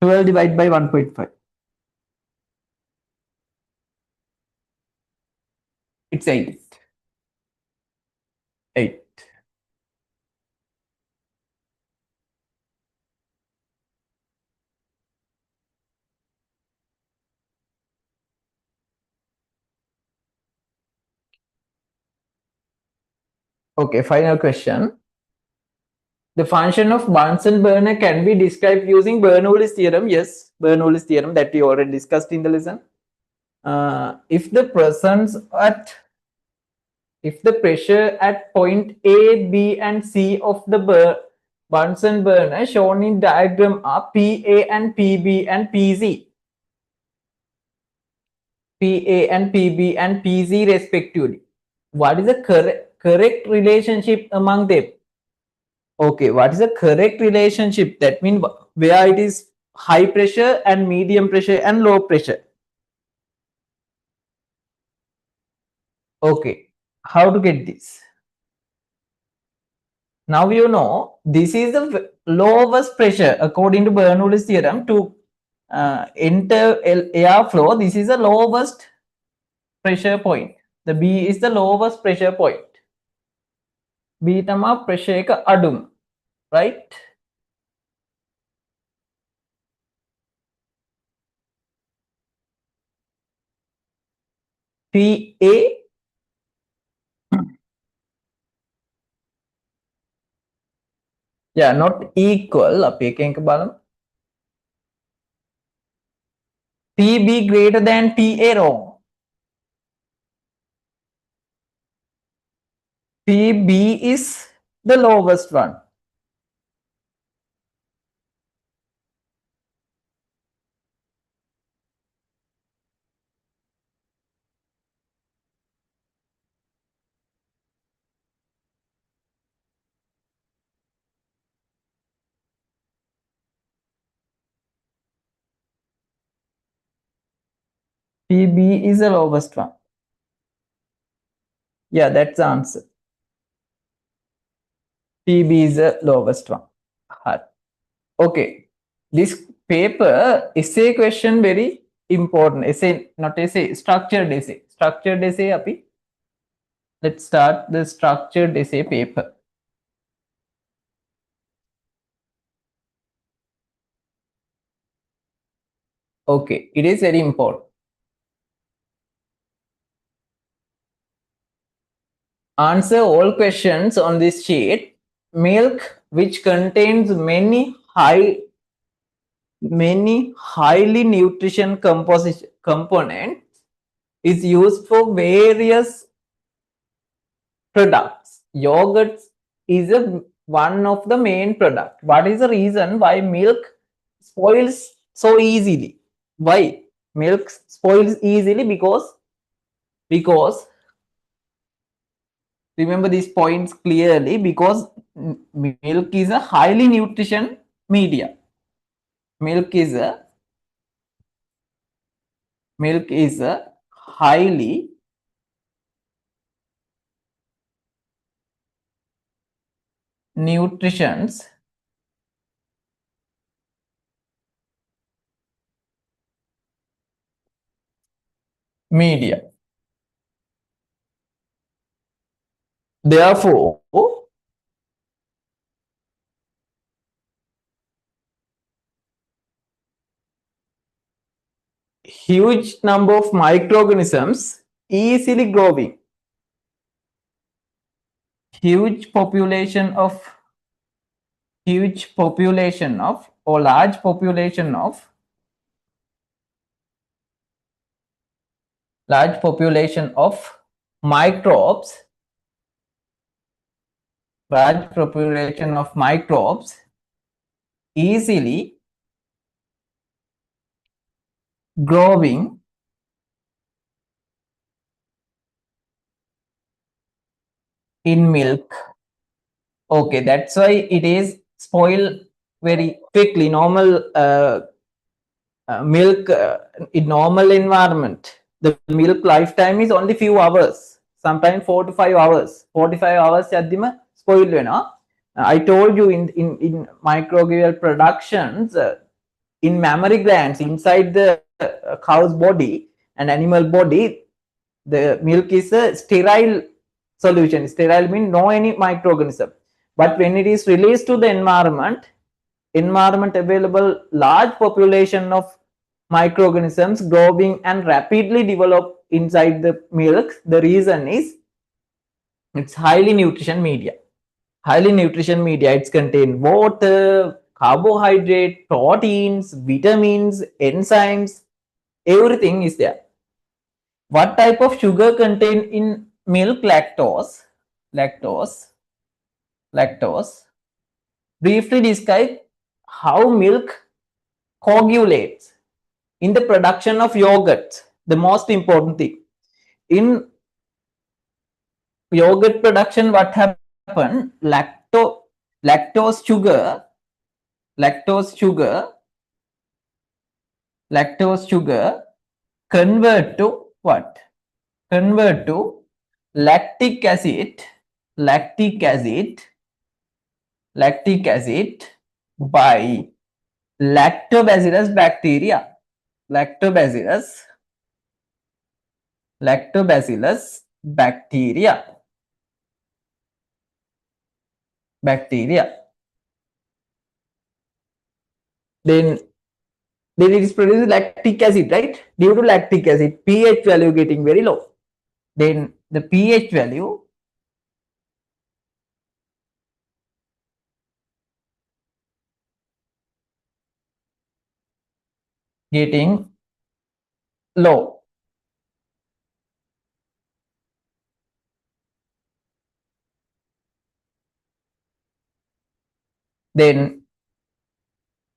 12 divided by 1.5. It's 8. 8. Okay, final question. The function of Bunsen burner can be described using Bernoulli's theorem. Yes, Bernoulli's theorem that we already discussed in the lesson. If the pressure at point A, B, and C of the Bunsen burner shown in diagram are PA and PB and PZ. PA and PB and PZ respectively. What is the correct relationship among them? Okay, what is the correct relationship? That means where it is high pressure and medium pressure and low pressure. Okay, how to get this? Now you know this is the lowest pressure according to Bernoulli's theorem. To enter airflow, this is the lowest pressure point. The B is the lowest pressure point. B tama pressure එක අඩුම, right? PA yeah, not equal. අපි එකෙන් බලමු. PB greater than PA wrong. PB is the lowest one. PB is the lowest one. Yeah, that's the answer. PB is the lowest one. Okay. This paper essay question very important. Essay, not essay, structured essay. Structured essay api. Let's start the structured essay paper. Okay, it is very important. Answer all questions on this sheet. Milk which contains many highly nutrition components is used for various products. Yogurt is one of the main product. What is the reason why milk spoils so easily? Why milk spoils easily? Because remember these points clearly, because milk is a highly nutrition media. Milk is a highly nutritions media. Therefore, huge number of microorganisms easily growing. Huge population of or large population of microbes, easily growing in milk. Okay, that's why it is spoil very quickly. Normal milk in normal environment, the milk lifetime is only few hours, sometimes 4 to 5 hours. 45 hours yaddima spoil වෙනවා. I told you in microbial productions, in mammary glands inside the cow's body and animal body, the milk is a sterile solution. Sterile means no any microorganism. But when it is released to the environment available large population of microorganisms growing and rapidly develop inside the milk. The reason is it's highly nutrition media. It's contain water, carbohydrate, proteins, vitamins, enzymes, everything is there. What type of sugar contained in milk? Lactose. Briefly describe how milk coagulates in the production of yogurt. The most important thing in yogurt production, what happen? Lactose sugar convert to what? Convert to lactic acid by lactobacillus bacteria. Lactobacillus bacteria. Then it is producing lactic acid, right? Due to lactic acid, pH value getting very low. Then the pH value getting low. Then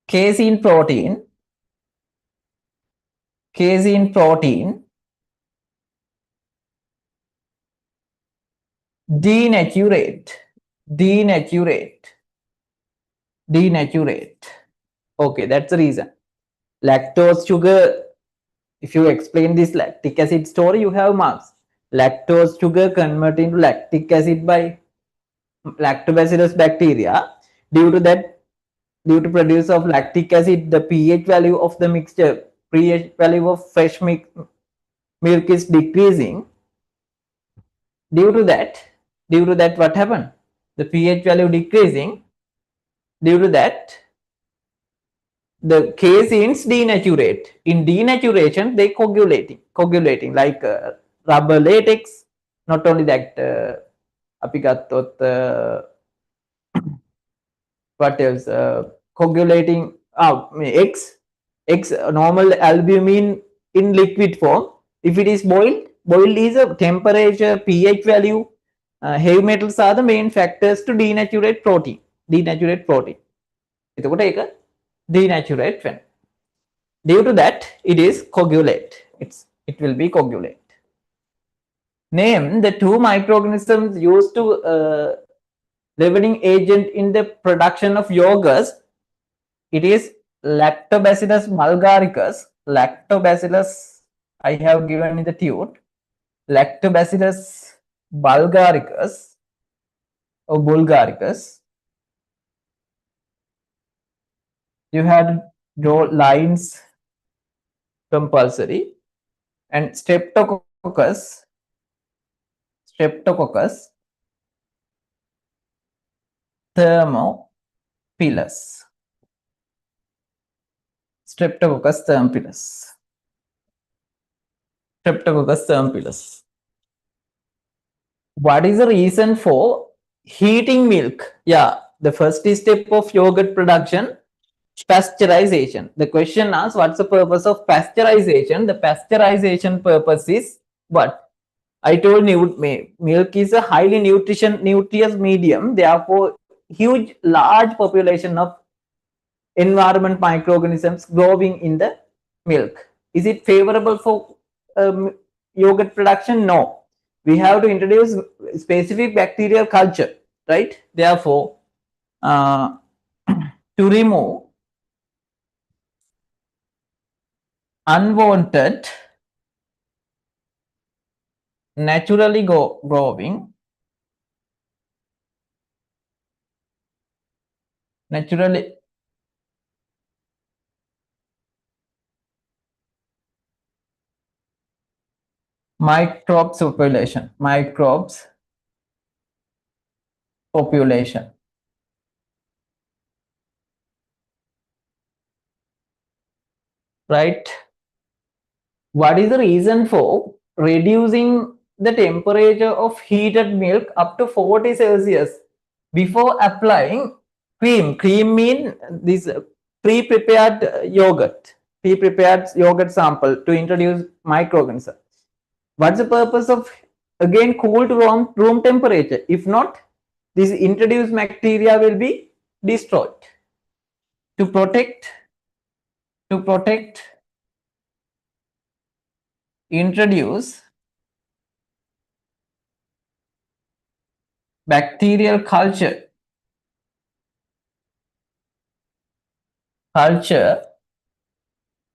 casein protein denaturate. Okay, that's the reason. Lactose, sugar, if you explain this lactic acid story, you have marks. Lactose, sugar convert into lactic acid by lactobacillus bacteria. Due to produce of lactic acid, the pH value of the mixture, pH value of fresh milk is decreasing. Due to that, what happened? The pH value decreasing. Due to that, the caseins denaturate. In denaturation, they coagulating like rubber latex. Not only that, what else? Coagulating X normal albumin in liquid form. If it is boiled is a temperature, pH value, heavy metals are the main factors to denaturate protein. එතකොට ඒක denaturate when. Due to that, it is coagulate. It will be coagulate. Name the two microorganisms used to leavening agent in the production of yogurts. It is Lactobacillus bulgaricus. I have given in the tube. Lactobacillus bulgaricus or bulgaricus. You had to draw lines compulsory. And Streptococcus thermophilus. Streptococcus thermophilus. What is the reason for heating milk? Yeah, the first step of yogurt production, pasteurization. The question asks, what's the purpose of pasteurization? The pasteurization purpose is what? I told you milk is a highly nutritious medium. Therefore, large population of environment microorganisms growing in the milk. Is it favorable for yogurt production? No. We have to introduce specific bacterial culture, right? Therefore, to remove unwanted naturally growing microbes population. Right? What is the reason for reducing the temperature of heated milk up to 40 Celsius before applying cream? Cream means this pre-prepared yogurt sample to introduce microorganisms. What's the purpose of again cool to room temperature? If not, this introduced bacteria will be destroyed. To protect introduce bacterial culture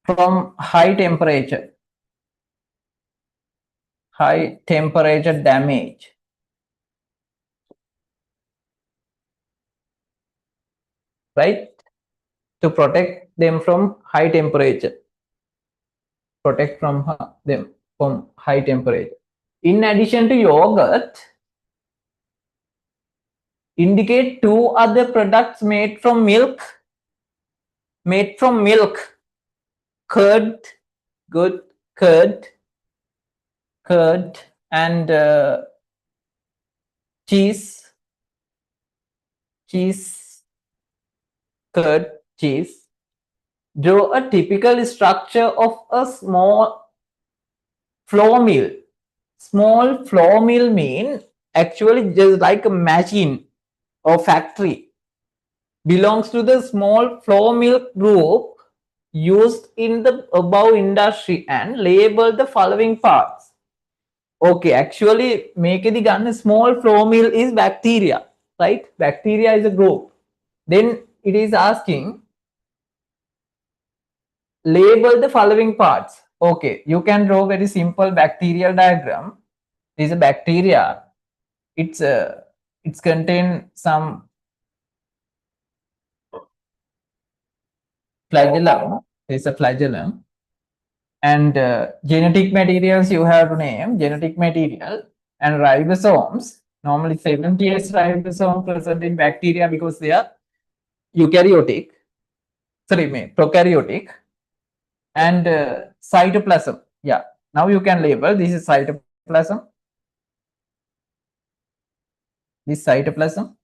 from high temperature damage. Right? To protect them from high temperature. Protect from them from high temperature. In addition to yogurt, indicate two other products made from milk. Curd, good, curd, and cheese, curd, cheese. Draw a typical structure of a small flour mill. Small flour mill mean actually just like a machine or factory. Belongs to the small flour mill group used in the above industry and label the following parts. Okay, actually මේකෙදි ගන්න small flour mill is bacteria, right? Bacteria is a group. Then it is asking label the following parts. Okay, you can draw very simple bacterial diagram. This is a bacteria. It's contain some flagellum. It's a flagellum. And genetic materials you have to name genetic material and ribosomes. Normally 70s ribosome present in bacteria because they are prokaryotic. And cytoplasm. Yeah, now you can label this is cytoplasm. This cytoplasm,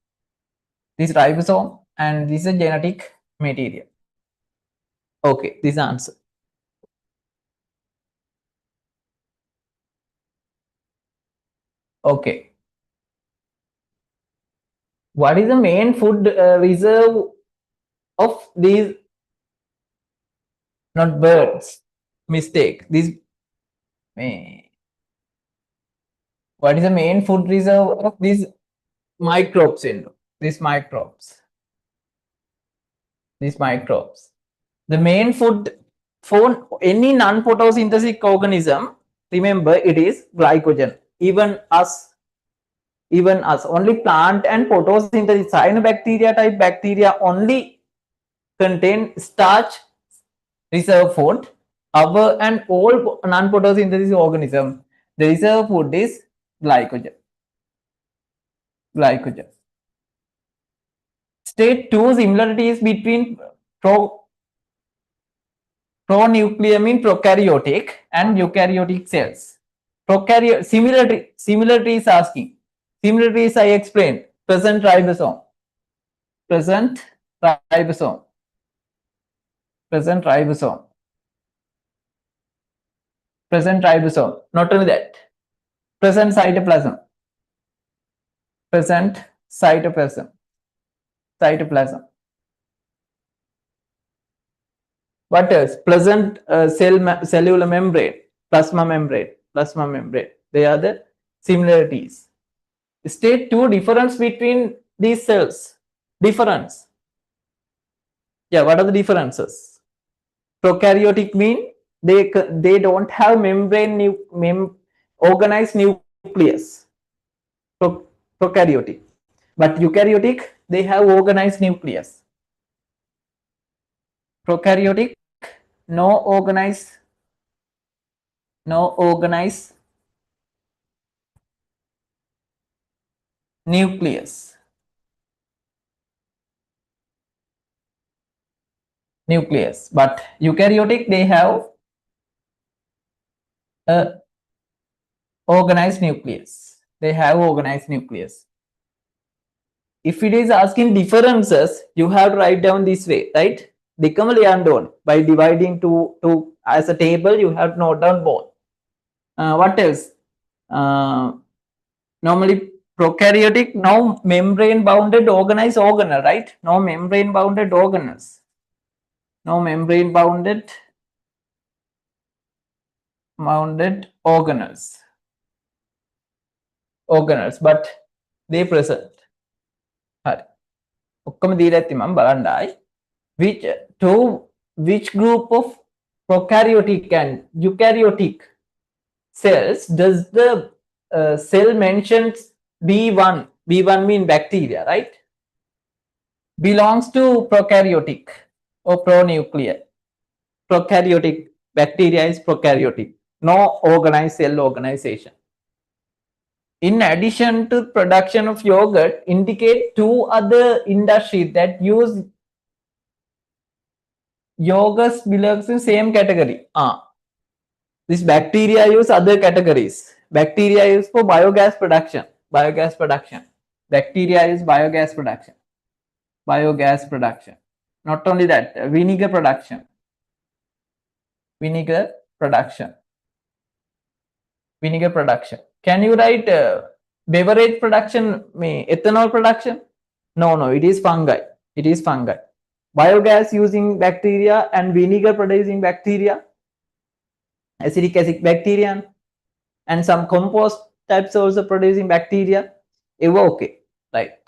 this ribosome, and this is genetic material. Okay, this answer. Okay. What is the main food reserve of these? Not birds. Mistake. What is the main food reserve of these microbes? These microbes. The main food for any non-photosynthetic organism, remember, it is glycogen. Even us, only plant and photosynthetic cyanobacteria type bacteria only contain starch reserve food. Our and all non-photosynthetic organism, the reserve food is glycogen. State two similarities between pronuclear mean prokaryotic and eukaryotic cells. Similarity is asking. Similarities I explained. Present ribosome. Not only that. Present cytoplasm. What else? Present cellular membrane, plasma membrane. They are the similarities. State two difference between these cells. Difference. Yeah, what are the differences? Prokaryotic mean they don't have membrane organized nucleus. Prokaryotic. But eukaryotic, they have organized nucleus. Prokaryotic, no organized nucleus. But eukaryotic, they have organized nucleus. If it is asking differences, you have to write down this way, right? By dividing to as a table, you have to note down both. What else? Normally prokaryotic, no membrane bounded organized organelle, right? No membrane bounded organelles. Organelles, but they present. Which group of prokaryotic and eukaryotic cells does the cell mentions B1? B1 mean bacteria, right? Belongs to prokaryotic. or pronuclear. Prokaryotic. Bacteria is prokaryotic. No organized cell organization. In addition to production of yogurt, indicate two other industries that use yogurt belongs in same category. This bacteria use other categories. Bacteria is for biogas production. Biogas production. Bacteria is biogas production. Biogas production. Not only that, vinegar production. Vinegar production. Vinegar production. Can you write beverage production, ethanol production? No, it is fungi. It is fungi. Biogas using bacteria and vinegar producing bacteria, acidic acid bacteria, and some compost types also producing bacteria. Okay, right.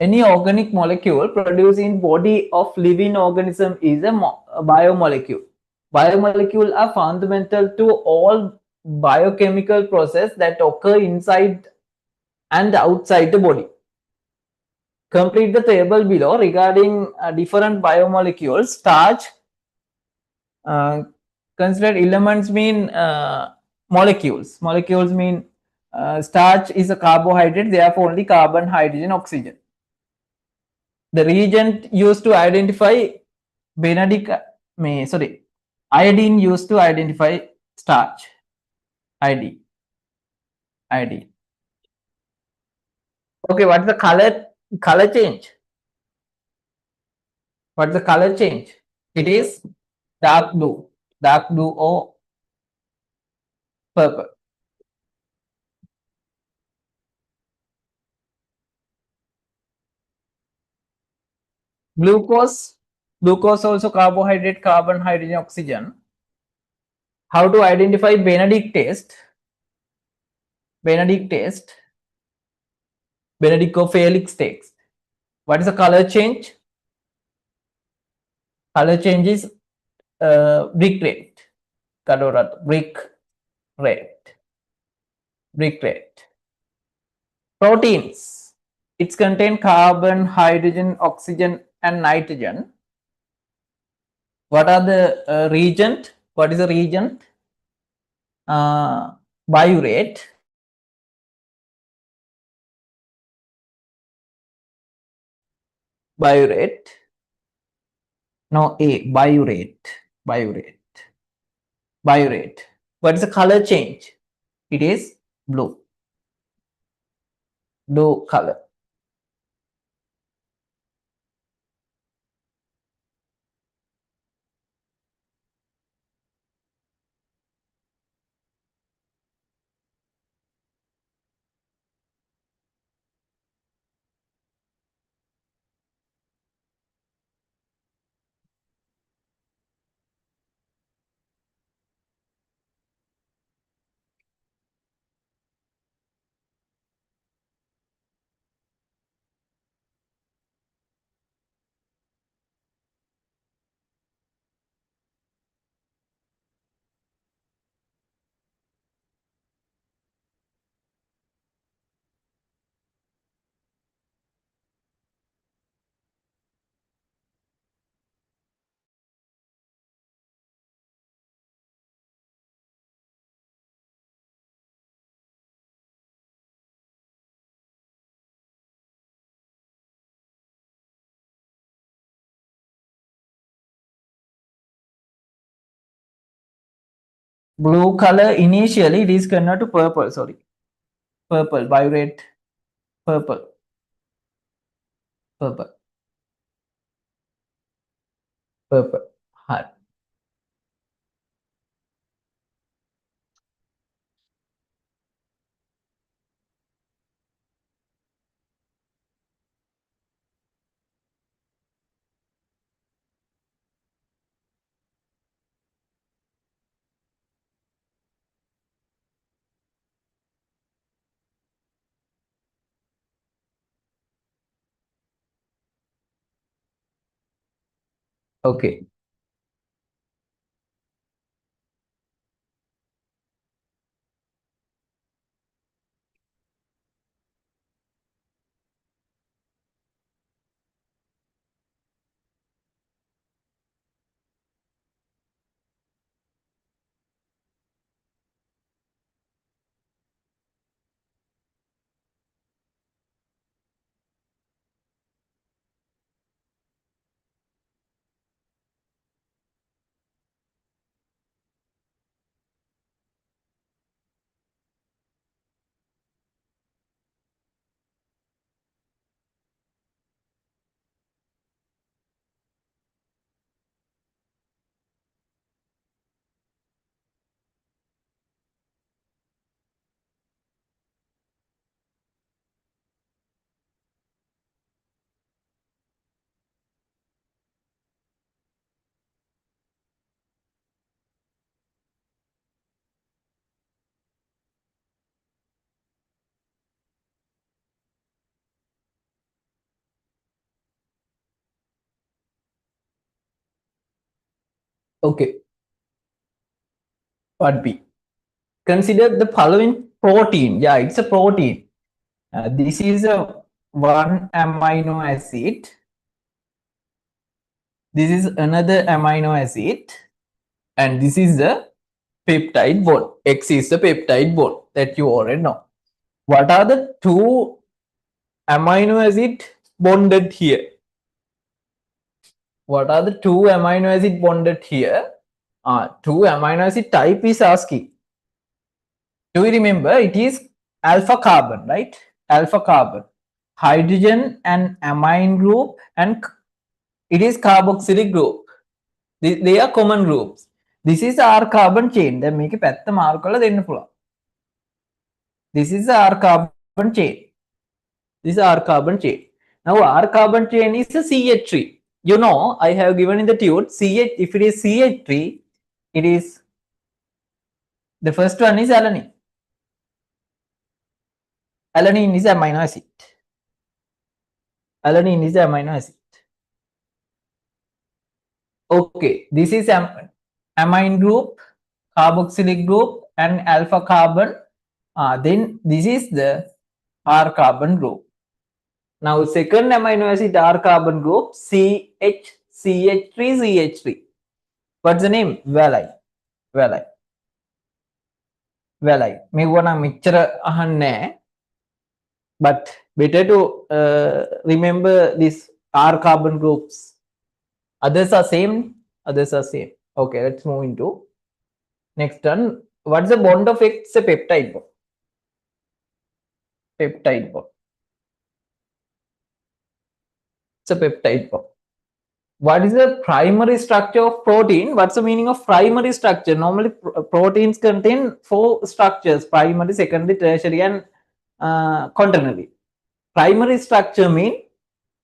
Any organic molecule produced in body of living organism is a biomolecule. Biomolecules are fundamental to all biochemical process that occur inside and outside the body. Complete the table below regarding different biomolecules. Starch, considered elements mean molecules. Molecules mean starch is a carbohydrate, therefore only carbon, hydrogen, oxygen. The reagent used to identify iodine used to identify starch. iodine. Okay, what's the color change? What's the color change? It is dark blue or purple. Glucose also carbohydrate, carbon, hydrogen, oxygen. How to identify Benedict test? Benedict or Felix test. What is the color change? Color change is brick red. Brick red. Proteins. It's contain carbon, hydrogen, oxygen, and nitrogen. What are the reagent? What is the reagent? Biurate. No, biurate. What is the color change? It is blue color. Blue color initially it is converted to purple. Sorry, purple. Biurate. Purple. Hard. Okay. Okay. Part B. Consider the following protein. Yeah, it's a protein. This is a one amino acid. This is another amino acid. And this is the peptide bond. X is the peptide bond that you already know. What are the two amino acid bonded here? What are the two amino acid bonded here? Two amino acid type is asking. Do you remember? It is alpha carbon, right? Alpha carbon. Hydrogen and amine group, and it is carboxylic group. They are common groups. This is our carbon chain. Then make a mark color then pull. This is our carbon chain. This is our carbon chain. Now our carbon chain is a CH3. You know, I have given in the tune CH. If it is CH3, it is the first one is alanine. Alanine is amino acid. Alanine is amino acid. Okay, this is amine group, carboxylic group, and alpha carbon. Then this is the R carbon group. Now second amino acid R carbon group CH3CH3. What's the name? Valine. Valine. Valine. Megwana mixture ahanne. But better to remember these R carbon groups. Others are same. Others are same. Okay, let's move into next one. What's the bond of X? It's a peptide bond. Peptide bond. It's a peptide bond. What is the primary structure of protein? What's the meaning of primary structure? Normally, proteins contain four structures: primary, secondary, tertiary, and quaternary. Primary structure means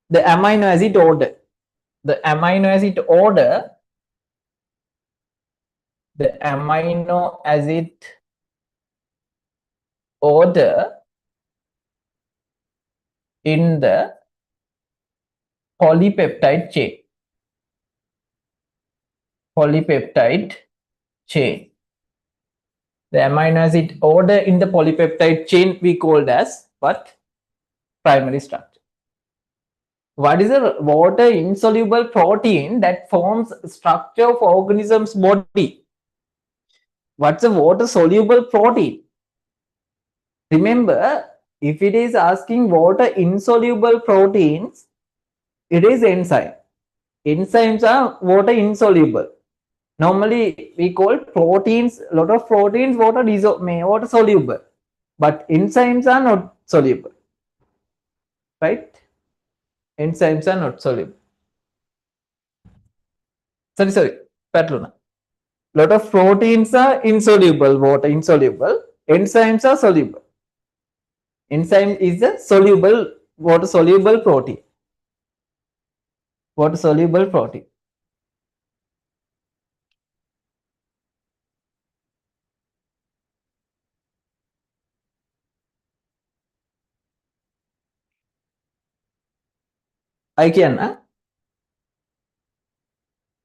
the amino acid order. The amino acid order. The amino acid order in the polypeptide chain. Polypeptide chain. The amino acid order in the polypeptide chain we called as what? Primary structure. What is a water insoluble protein that forms structure of organism's body? What's a water soluble protein? Remember, if it is asking water insoluble proteins, it is enzyme. Enzymes are water insoluble. Normally, we call proteins, a lot of proteins water soluble, but enzymes are not soluble, right? Enzymes are not soluble. Sorry, Patluna. Lot of proteins are insoluble, water insoluble. Enzymes are soluble. Enzyme is a soluble, water soluble protein. Water soluble protein. I can.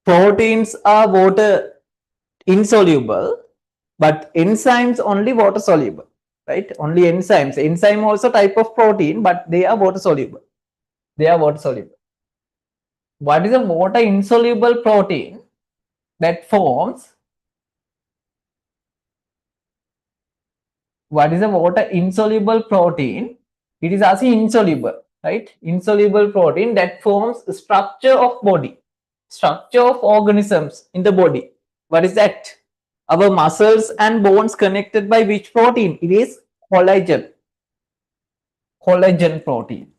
Proteins are water insoluble, but enzymes only water soluble, right? Only enzymes. Enzyme also type of protein, but they are water soluble. They are water soluble. What is a water insoluble protein that forms? What is a water insoluble protein? It is asking insoluble, right? Insoluble protein that forms structure of body, structure of organisms in the body. What is that? Our muscles and bones connected by which protein? It is collagen. Collagen protein.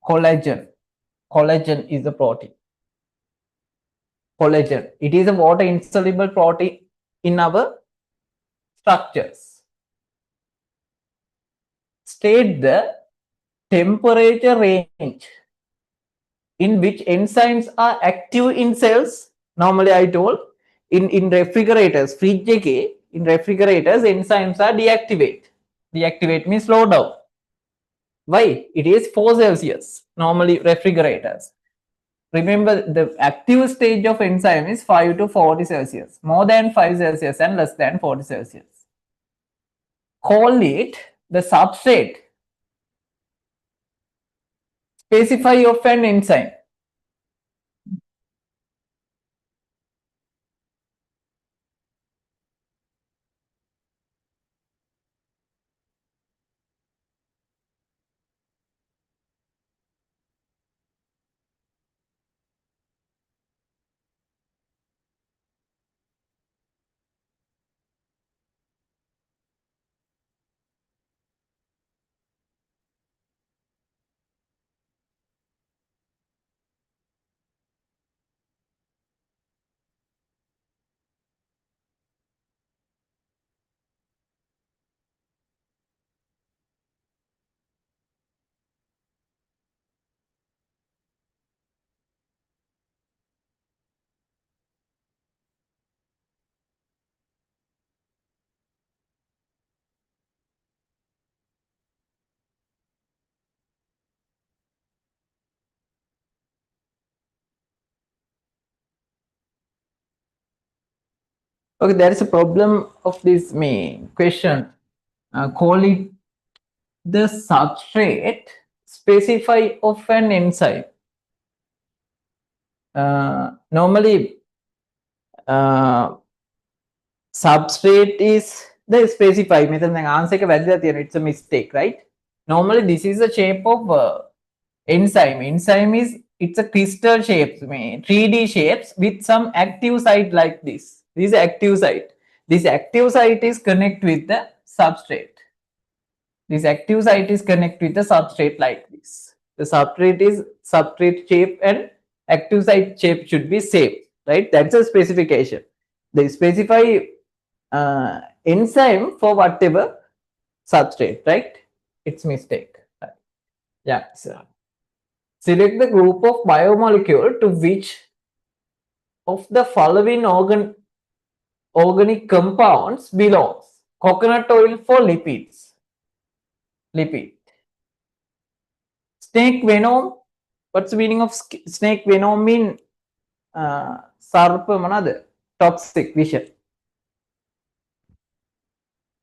Collagen. Collagen is a protein. Collagen. It is a water insoluble protein in our structures. State the temperature range in which enzymes are active in cells. Normally, I told in refrigerators, fridge in refrigerators, enzymes are deactivate. Deactivate means slow down. Why? It is 4 Celsius. Normally, refrigerators. Remember, the active stage of enzyme is 5 to 40 Celsius, more than 5 Celsius and less than 40 Celsius. Call it the substrate specify of an enzyme. Okay, there is a problem of this main question. Call it the substrate specify of an enzyme. Normally, substrate is the specify. It's a mistake, right? Normally, this is the shape of enzyme. Enzyme is it's a crystal shapes, 3D shapes with some active site like this. This is active site. This active site is connect with the substrate. This active site is connect with the substrate like this. The substrate is substrate shape and active site shape should be same, right? That's a specification. They specify enzyme for whatever substrate, right? It's mistake. Yeah. So select the group of biomolecule to which of the following organic compounds belongs. Coconut oil for lipids. Lipid. Snake venom. What's the meaning of snake venom? Mean toxic vision.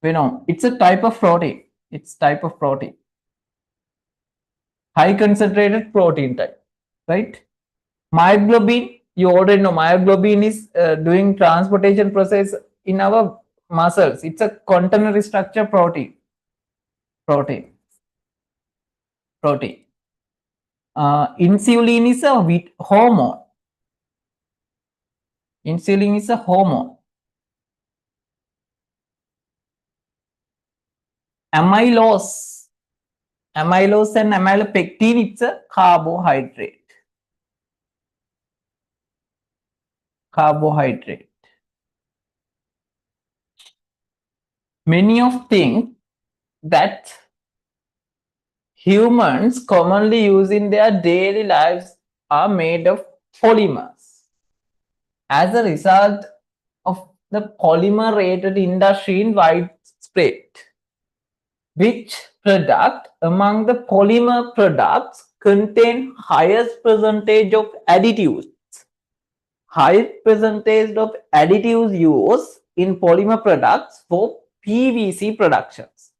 Venom. It's a type of protein. It's type of protein. High concentrated protein type, right? Myoglobin, you already know myoglobin is doing transportation process in our muscles. It's a quaternary structure protein. Insulin is a hormone. Insulin is a hormone. Amylose and amylopectin, it's a carbohydrate. Many of things that humans commonly use in their daily lives are made of polymers. As a result of the polymer-related industry in widespread, which product among the polymer products contain highest percentage of additives? High percentage of additives used in polymer products for PVC productions.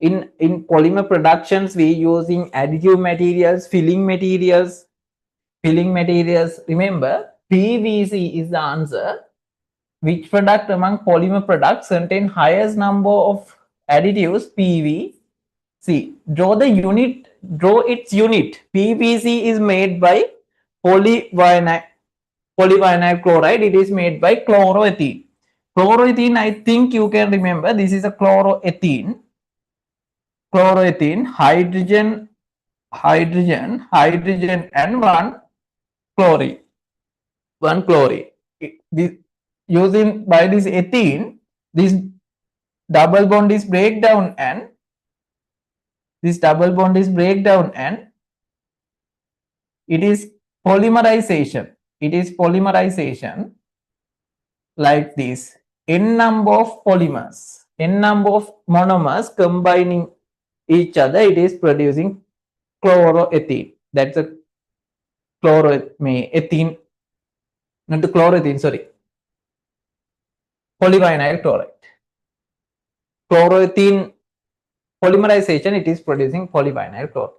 In polymer productions, we using additive materials, filling materials. Remember, PVC is the answer. Which product among polymer products contain highest number of additives? PVC. Draw its unit. PVC is made by polyvinyl chloride. It is made by chloroethene. Chloroethene, I think you can remember, this is a chloroethene. Hydrogen, and one chlorine. Using by this ethene, this double bond is break down and it is polymerization. Like this. N number of polymers, n number of monomers combining each other, it is producing chloroethene. That's a ethene, not chloroethene, sorry, polyvinyl chloride. Chloroethene polymerization, it is producing polyvinyl chloride.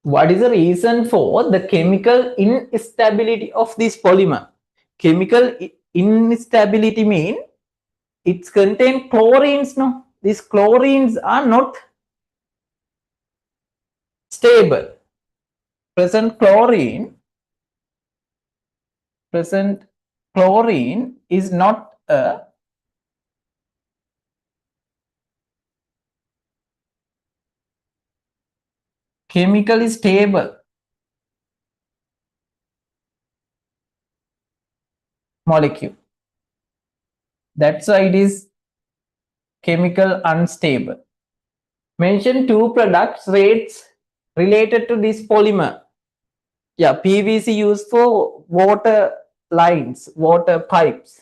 What is the reason for the chemical instability of this polymer? Chemical instability means it contains chlorines. No, these chlorines are not stable. Present chlorine is not a chemically stable molecule. That's why it is chemical unstable. Mention 2 products rates related to this polymer. Yeah, PVC used for water lines, water pipes.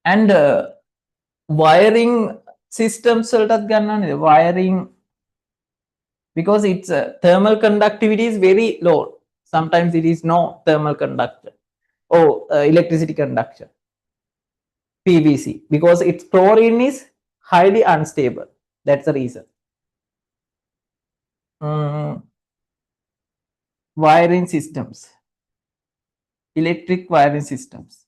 And wiring systems, wiring, because its thermal conductivity is very low. Sometimes it is no thermal conductor or electricity conductor. PVC, because its chlorine is highly unstable. That's the reason. Wiring systems, electric wiring systems.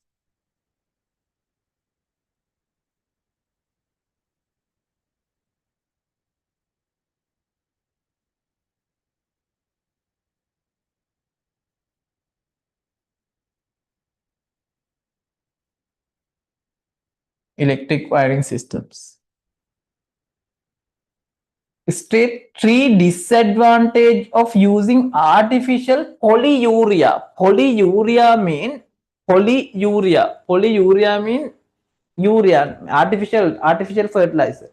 Electric wiring systems. State 3 disadvantage of using artificial polyurea. Polyurea mean polyurea. Polyurea mean urea, artificial fertilizer.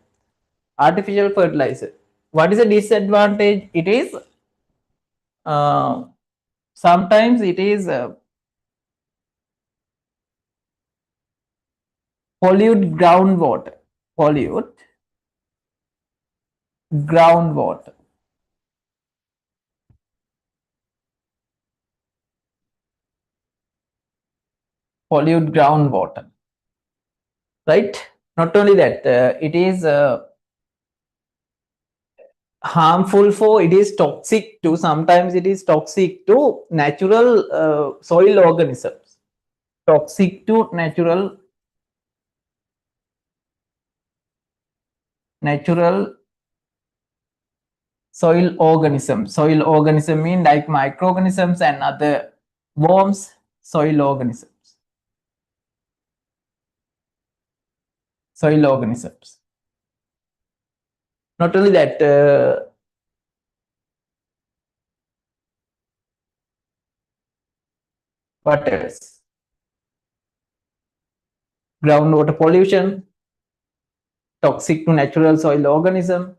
Artificial fertilizer. What is the disadvantage? It is sometimes it is pollute groundwater. Pollute groundwater. Pollute groundwater. Right? Not only that, it is harmful for, it is toxic to, sometimes it is toxic to natural soil organisms. Toxic to natural soil organisms. Soil organism mean like microorganisms and other worms, soil organisms. Soil organisms. Not only that, what else? Groundwater pollution, toxic to natural soil organism,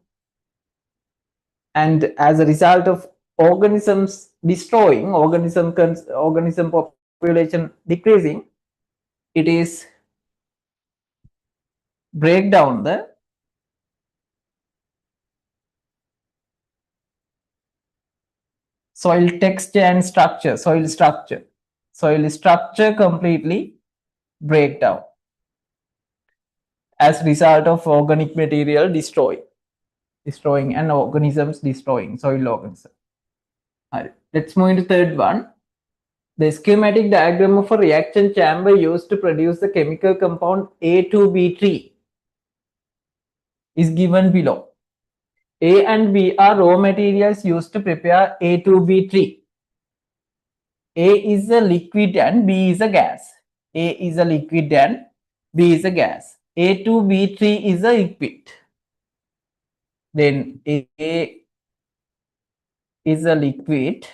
and as a result of organisms destroying, organism population decreasing, it is break down the soil texture and structure, soil structure completely break down as result of organic material destroying and organisms destroying, soil organisms. All right, let's move into third one. The schematic diagram of a reaction chamber used to produce the chemical compound A2B3 is given below. A and B are raw materials used to prepare A2B3. A is a liquid and B is a gas. A is a liquid and B is a gas. A2B3 is a liquid. Then A is a liquid,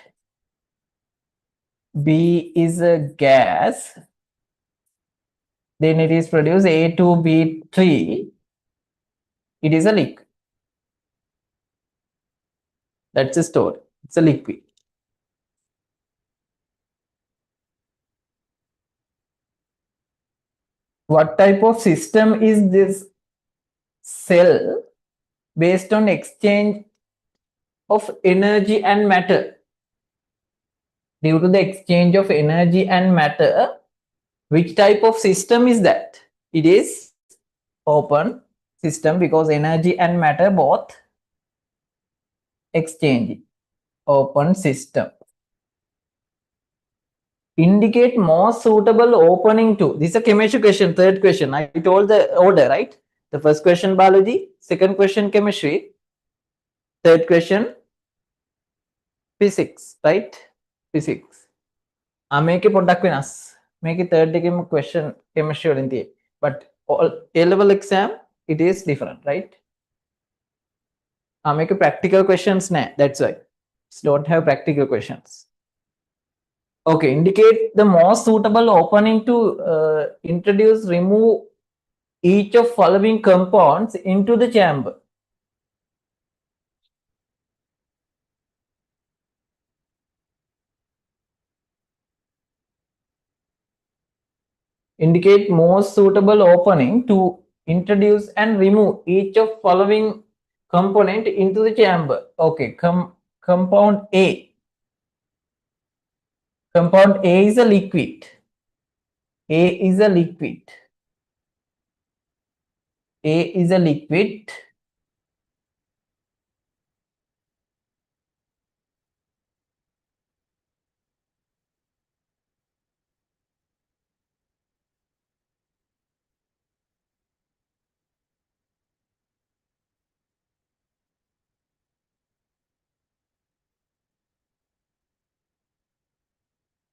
B is a gas. Then it is produced A2B3. It is a liquid. That's a stored. It's a liquid. What type of system is this cell based on exchange of energy and matter? Due to the exchange of energy and matter, which type of system is that? It is open system because energy and matter both exchange. Open system. Indicate more suitable opening to. This is a chemistry question, third question. I told the order, right? The first question biology, second question chemistry, third question physics, right? Physics. Make a product venas. Make a third question chemistry in the but all A level exam it is different, right? Make a practical questions na. That's why. Don't have practical questions. Okay, indicate the most suitable opening to introduce, remove each of following compounds into the chamber. Indicate most suitable opening to introduce and remove each of following component into the chamber. Okay, compound A. Compound A is a liquid. A is a liquid. A is a liquid.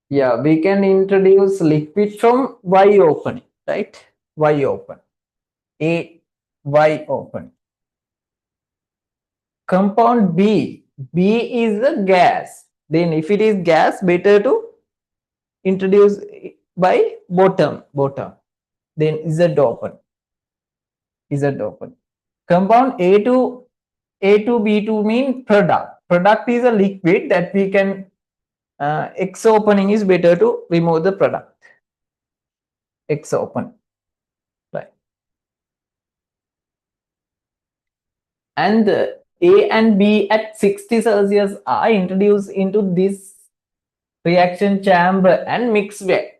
Yeah, we can introduce liquid from Y opening, right? Y open. A Y open. Compound B. B is a gas. Then if it is gas, better to introduce by bottom. Then Z open. Z open. Compound A2B2 mean product. Product is a liquid that we can X opening is better to remove the product. X open. Right. And A and B at 60 Celsius are introduced into this reaction chamber and mixed with.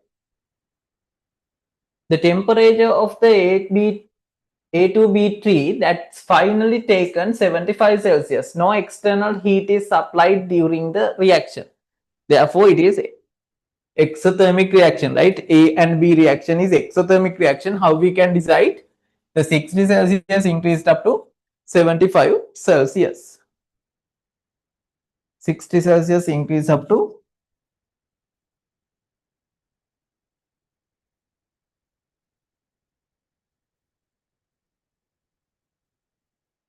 The temperature of the A2B3 that's finally taken 75 Celsius. No external heat is supplied during the reaction. Therefore, it is exothermic reaction, right? A and B reaction is exothermic reaction. How we can decide? The 60 Celsius increased up to 75 Celsius. 60 Celsius increase up to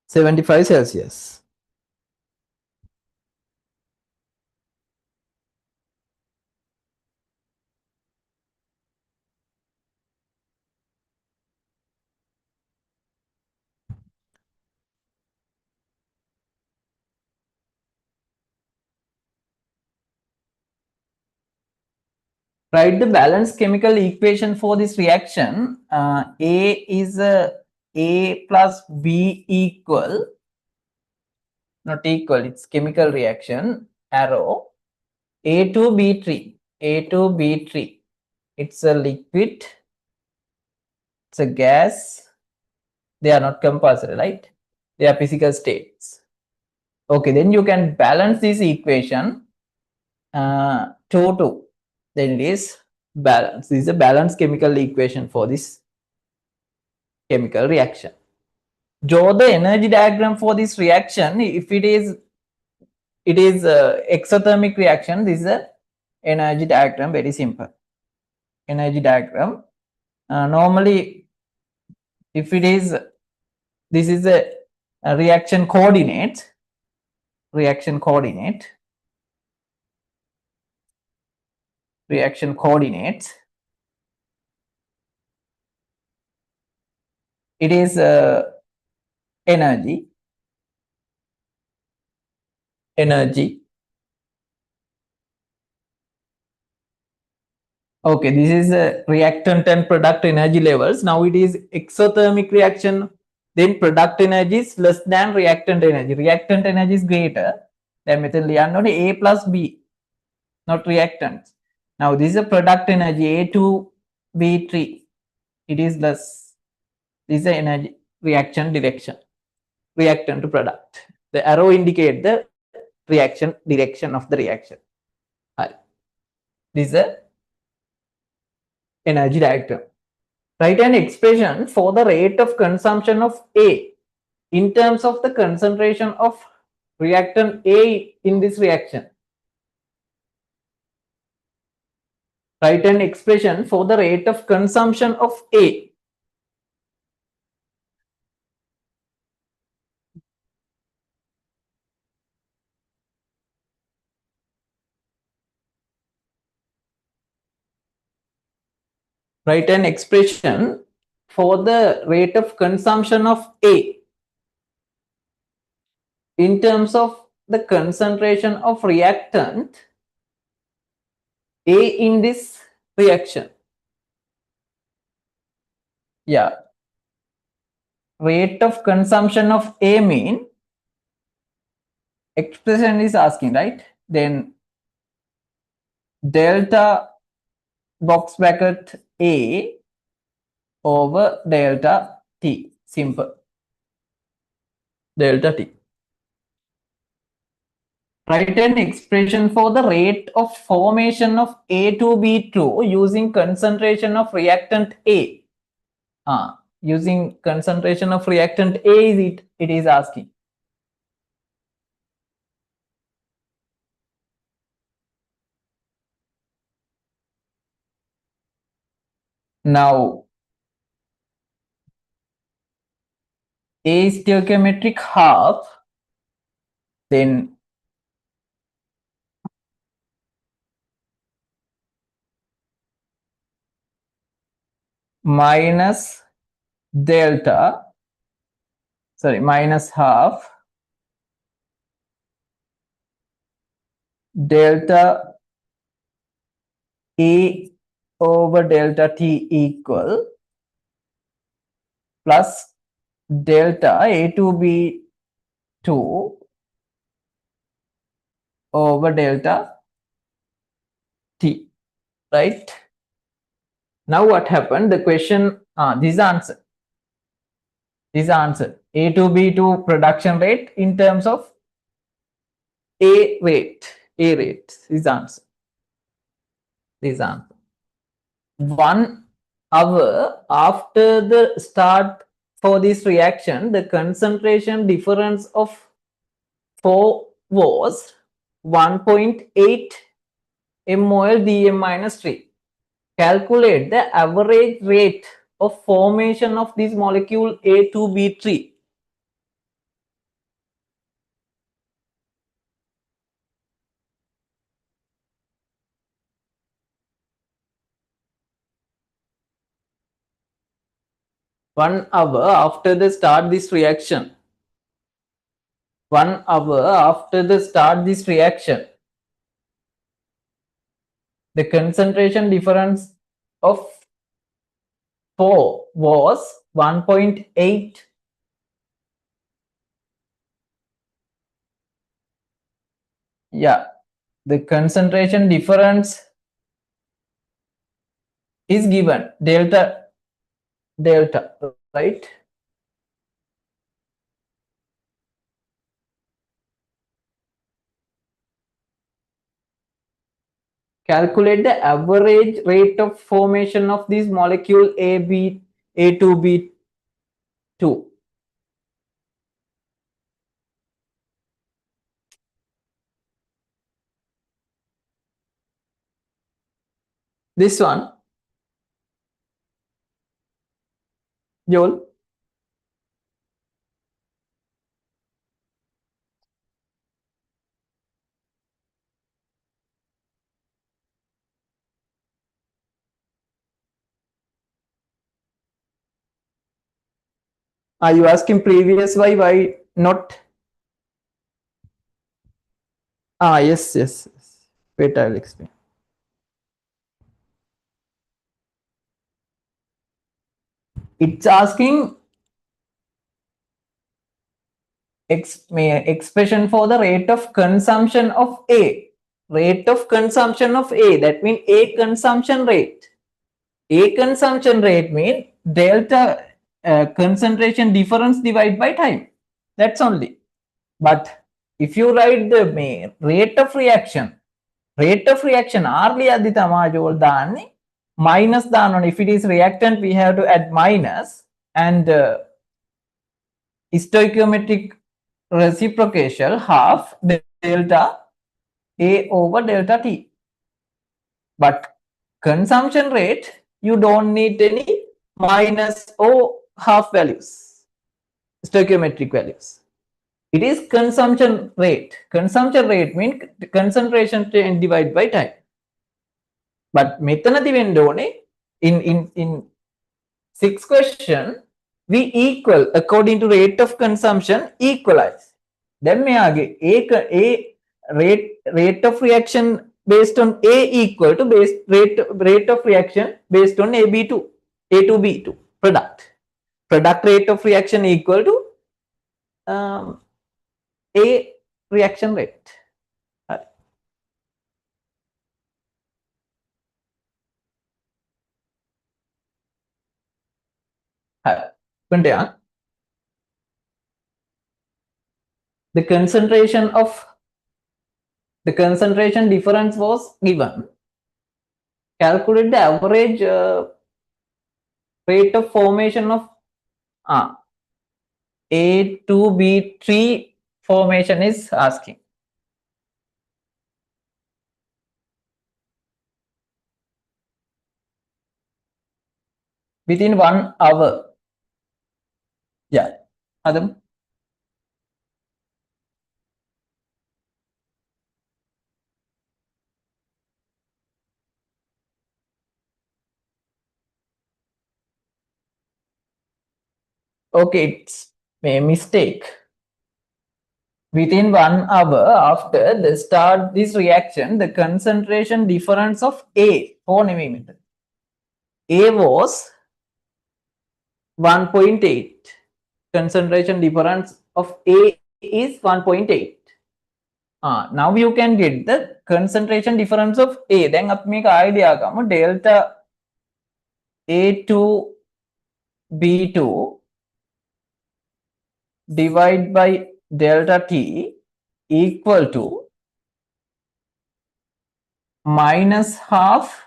75 Celsius. Write the balanced chemical equation for this reaction. A is A plus B equal, not equal, it's chemical reaction, arrow. A2B3, A2B3, it's a liquid, it's a gas, they are not compulsory, right? They are physical states. Okay, then you can balance this equation 2, 2. Then it is balance. This is a balanced chemical equation for this chemical reaction. Draw the energy diagram for this reaction. If it is exothermic reaction, this is a energy diagram, very simple. Energy diagram. Normally, if it is, this is a reaction coordinate. Reaction coordinate. Reaction coordinates. It is energy. energy. Okay, this is a reactant and product energy levels. Now it is exothermic reaction. Then product energy is less than reactant energy. Reactant energy is greater. Then method A plus B, not reactants. Now this is a product energy A2B3. It is less. This is the energy reaction direction. Reactant to product. The arrow indicate the reaction direction of the reaction. This is a energy diagram. Write an expression for the rate of consumption of A in terms of the concentration of reactant A in this reaction. Write an expression for the rate of consumption of A. Write an expression for the rate of consumption of A in terms of the concentration of reactant A in this reaction. Yeah. Rate of consumption of A mean expression is asking, right? Then delta box bracket A over delta T. Simple. Delta T. Write an expression for the rate of formation of A2B2 using concentration of reactant A. Using concentration of reactant A is it is asking. Now A is stoichiometric half, then minus delta, sorry, minus half delta A over delta T equal plus delta A2B2 over delta T, right? Now what happened? The question, this answer. This answer. A2B2 production rate in terms of A rate. A rate. This answer. This answer. 1 hour after the start for this reaction, the concentration difference of 4 was 1.8 mol dm minus 3. Calculate the average rate of formation of this molecule A2B3. One hour after the start this reaction. 1 hour after the start this reaction, the concentration difference of 4 was 1.8. Yeah, the concentration difference is given delta, right? Calculate the average rate of formation of this molecule A2B2. This one, Joel. Are you asking previous why not? Yes. Wait, I will explain. It's asking expression for the rate of consumption of A. Rate of consumption of A. That means A consumption rate. A consumption rate means delta concentration difference divided by time. That's only. But if you write the rate of reaction hardly at the tamajol dani minus dan. If it is reactant, we have to add minus, and stoichiometric reciprocal half delta A over delta T. But consumption rate, you don't need any minus or half values, stoichiometric values. It is consumption rate. Consumption rate means concentration divided by time. But මෙතනදි වෙන්න ඕනේ in 6 question we equal according to rate of consumption equalize. Then මෙයාගේ A rate of reaction based on A equal to rate of reaction based on A2B2 product rate of reaction equal to A reaction rate. The concentration difference was given. Calculate the average rate of formation of A2B3 formation is asking. Within 1 hour. Yeah, Adam. Okay, it's a mistake. Within 1 hour after the start this reaction, the concentration difference of A was 1.8. Concentration difference of A is 1.8. Now you can get the concentration difference of A. Then up make idea delta A2 B2 divide by delta T equal to minus half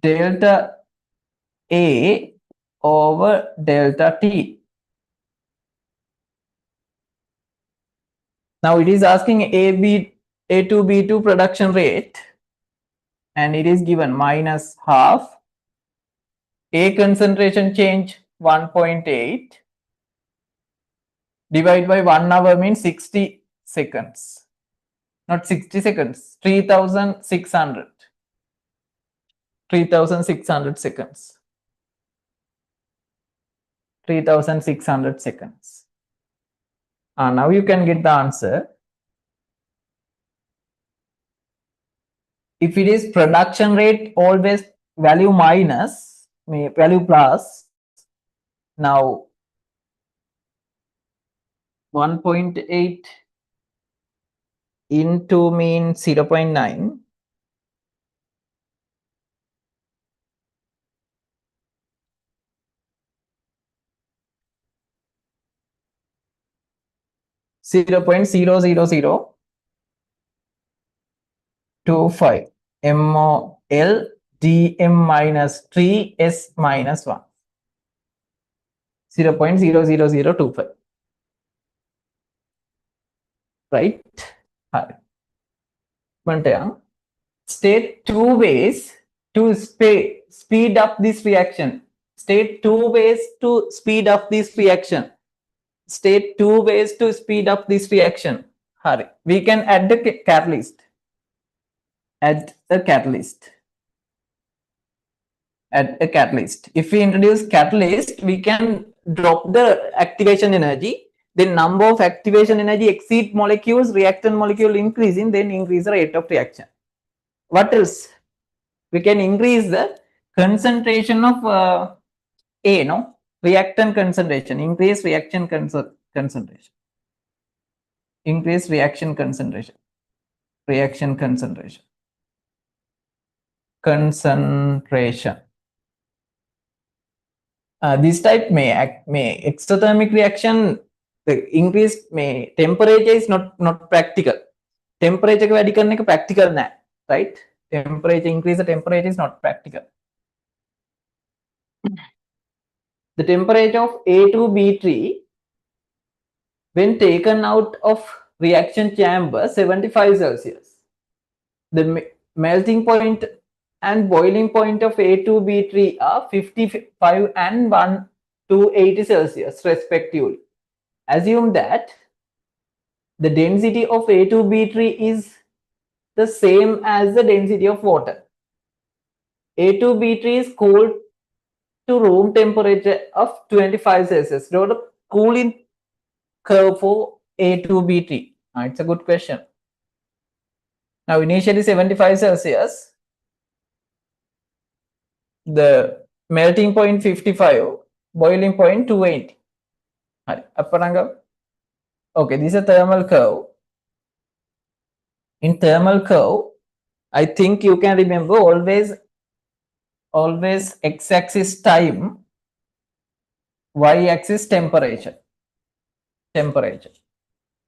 delta A over delta T. Now it is asking A2B2 production rate, and it is given minus half A concentration change 1.8 divided by 1 hour means 60 seconds. Not 60 seconds, 3600. 3600 seconds. 3600 seconds. Now you can get the answer. If it is production rate, always value minus, value plus. Now 1.8 into means 0.9. .00025 mol dm minus 3 s minus 1 0.00025, right? State 2 ways to speed up this reaction. State 2 ways to speed up this reaction. State 2 ways to speed up this reaction. We can add the catalyst. Add the catalyst. at a catalyst. If we introduce catalyst, we can drop the activation energy. Then number of activation energy exceed molecules, reactant molecule increasing, then increase the rate of reaction. What else? We can increase the concentration of A, no? Reactant concentration, increase reaction concentration. Increase reaction concentration. Reaction concentration. Concentration. This type may exothermic reaction, the increased may temperature is not practical. Temperature को වැඩි करने का practical नहीं, right? Temperature increase the temperature is not practical. The temperature of A2B3 when taken out of reaction chamber 75 Celsius. The melting point and boiling point of A2B3 are 55 and 180 Celsius respectively. Assume that the density of A2B3 is the same as the density of water. A2B3 is cooled to room temperature of 25 Celsius. Draw the cooling curve for A2B3. It's a good question. Now, initially 75 Celsius, the melting point 55, boiling point 280. Okay, this is a thermal curve. In thermal curve, I think you can remember always x-axis time, y-axis temperature. Temperature.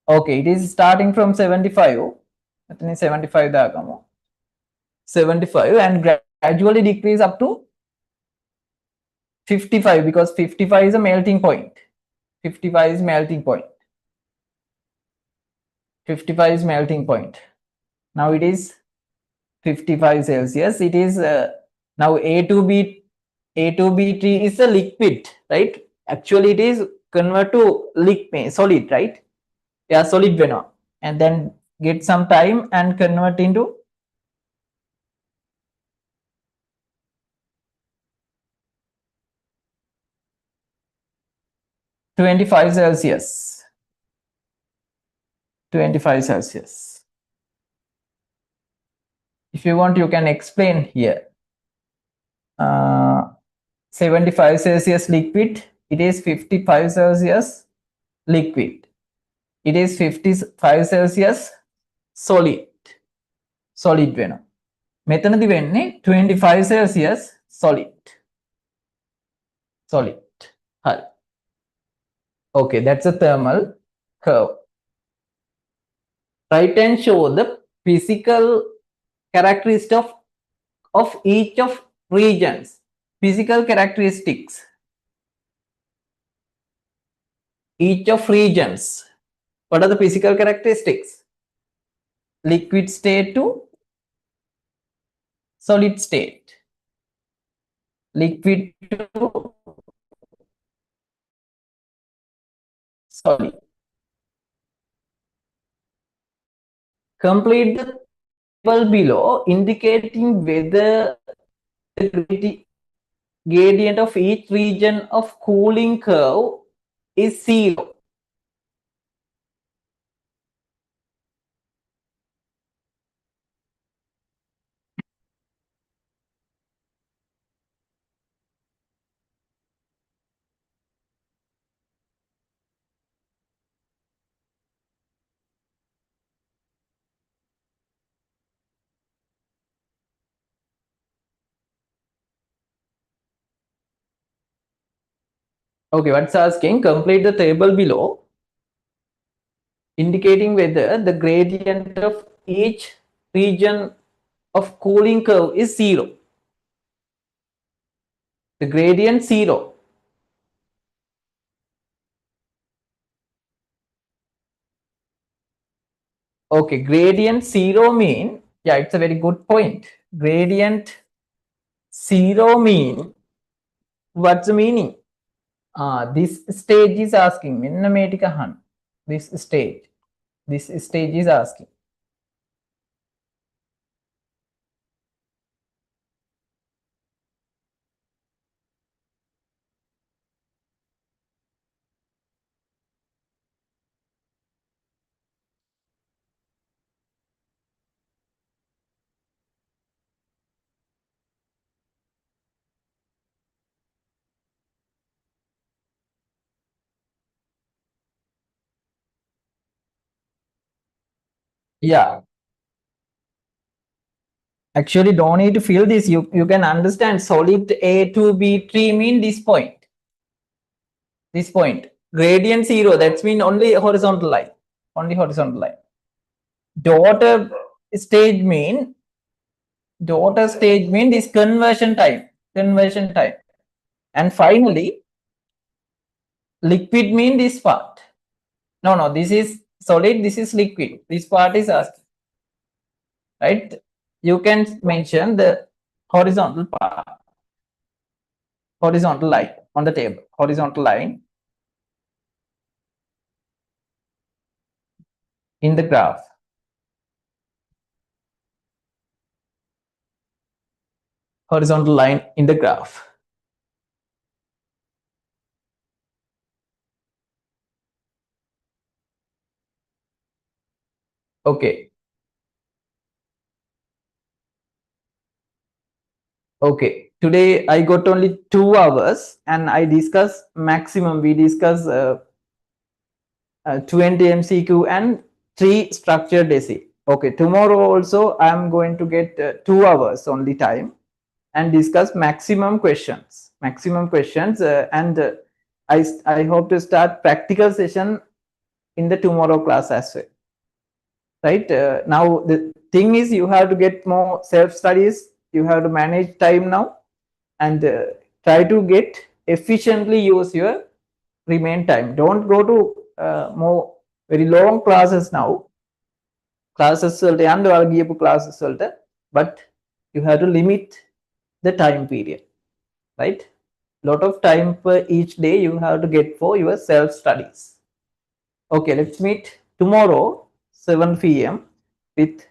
Okay, it is starting from 75. 75 75 and gradually decrease up to 55 because 55 is a melting point. 55 is melting point. 55 is melting point. Now it is 55 Celsius. It is now A2B3 is a liquid, right? Actually, it is convert to liquid, solid, right? Yeah, solid venom, and then get some time and convert into -25 Celsius. 25 Celsius. If you want, you can explain here. 75 Celsius liquid, it is 55 Celsius liquid. It is 55 Celsius solid. Solid venom. මෙතනදි වෙන්නේ 25 Celsius solid. Solid. හරි. Okay, that's a thermal curve. Write and show the physical characteristics of each of regions. Physical characteristics. Each of regions. What are the physical characteristics? Liquid state to solid state. Liquid to solid. Complete the table below indicating whether the gradient of each region of cooling curve is 0. Okay, what's asking? Complete the table below, indicating whether the gradient of each region of cooling curve is 0. The gradient 0. Okay, gradient 0 mean, yeah, it's a very good point. Gradient 0 mean, what's the meaning? This stage is asking. This stage is asking. Yeah. Actually, don't need to fill this. You can understand solid A to B tree mean this point. This point. Gradient 0, that's mean only horizontal line. Only horizontal line. Daughter stage mean this conversion time. Conversion time. And finally, liquid mean this part. No, this is solid, this is liquid. This part is asked. Right? You can mention the horizontal part. Horizontal line on the table. Horizontal line in the graph. Horizontal line in the graph. Okay. Okay. Today I got only 2 hours and I discuss maximum. We discuss 20 MCQ and 3 structured essay. Okay. Tomorrow also I am going to get 2 hours only time and discuss maximum questions. Maximum questions and I hope to start practical session in the tomorrow class as well. Right now the thing is you have to get more self studies. You have to manage time now and try to get efficiently use your remain time. Don't go to more very long classes now. Classes and classes but you have to limit the time period, right? Lot of time per each day you have to get for your self studies. Okay, let's meet tomorrow 7 p.m. with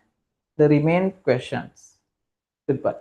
the remain questions. Goodbye.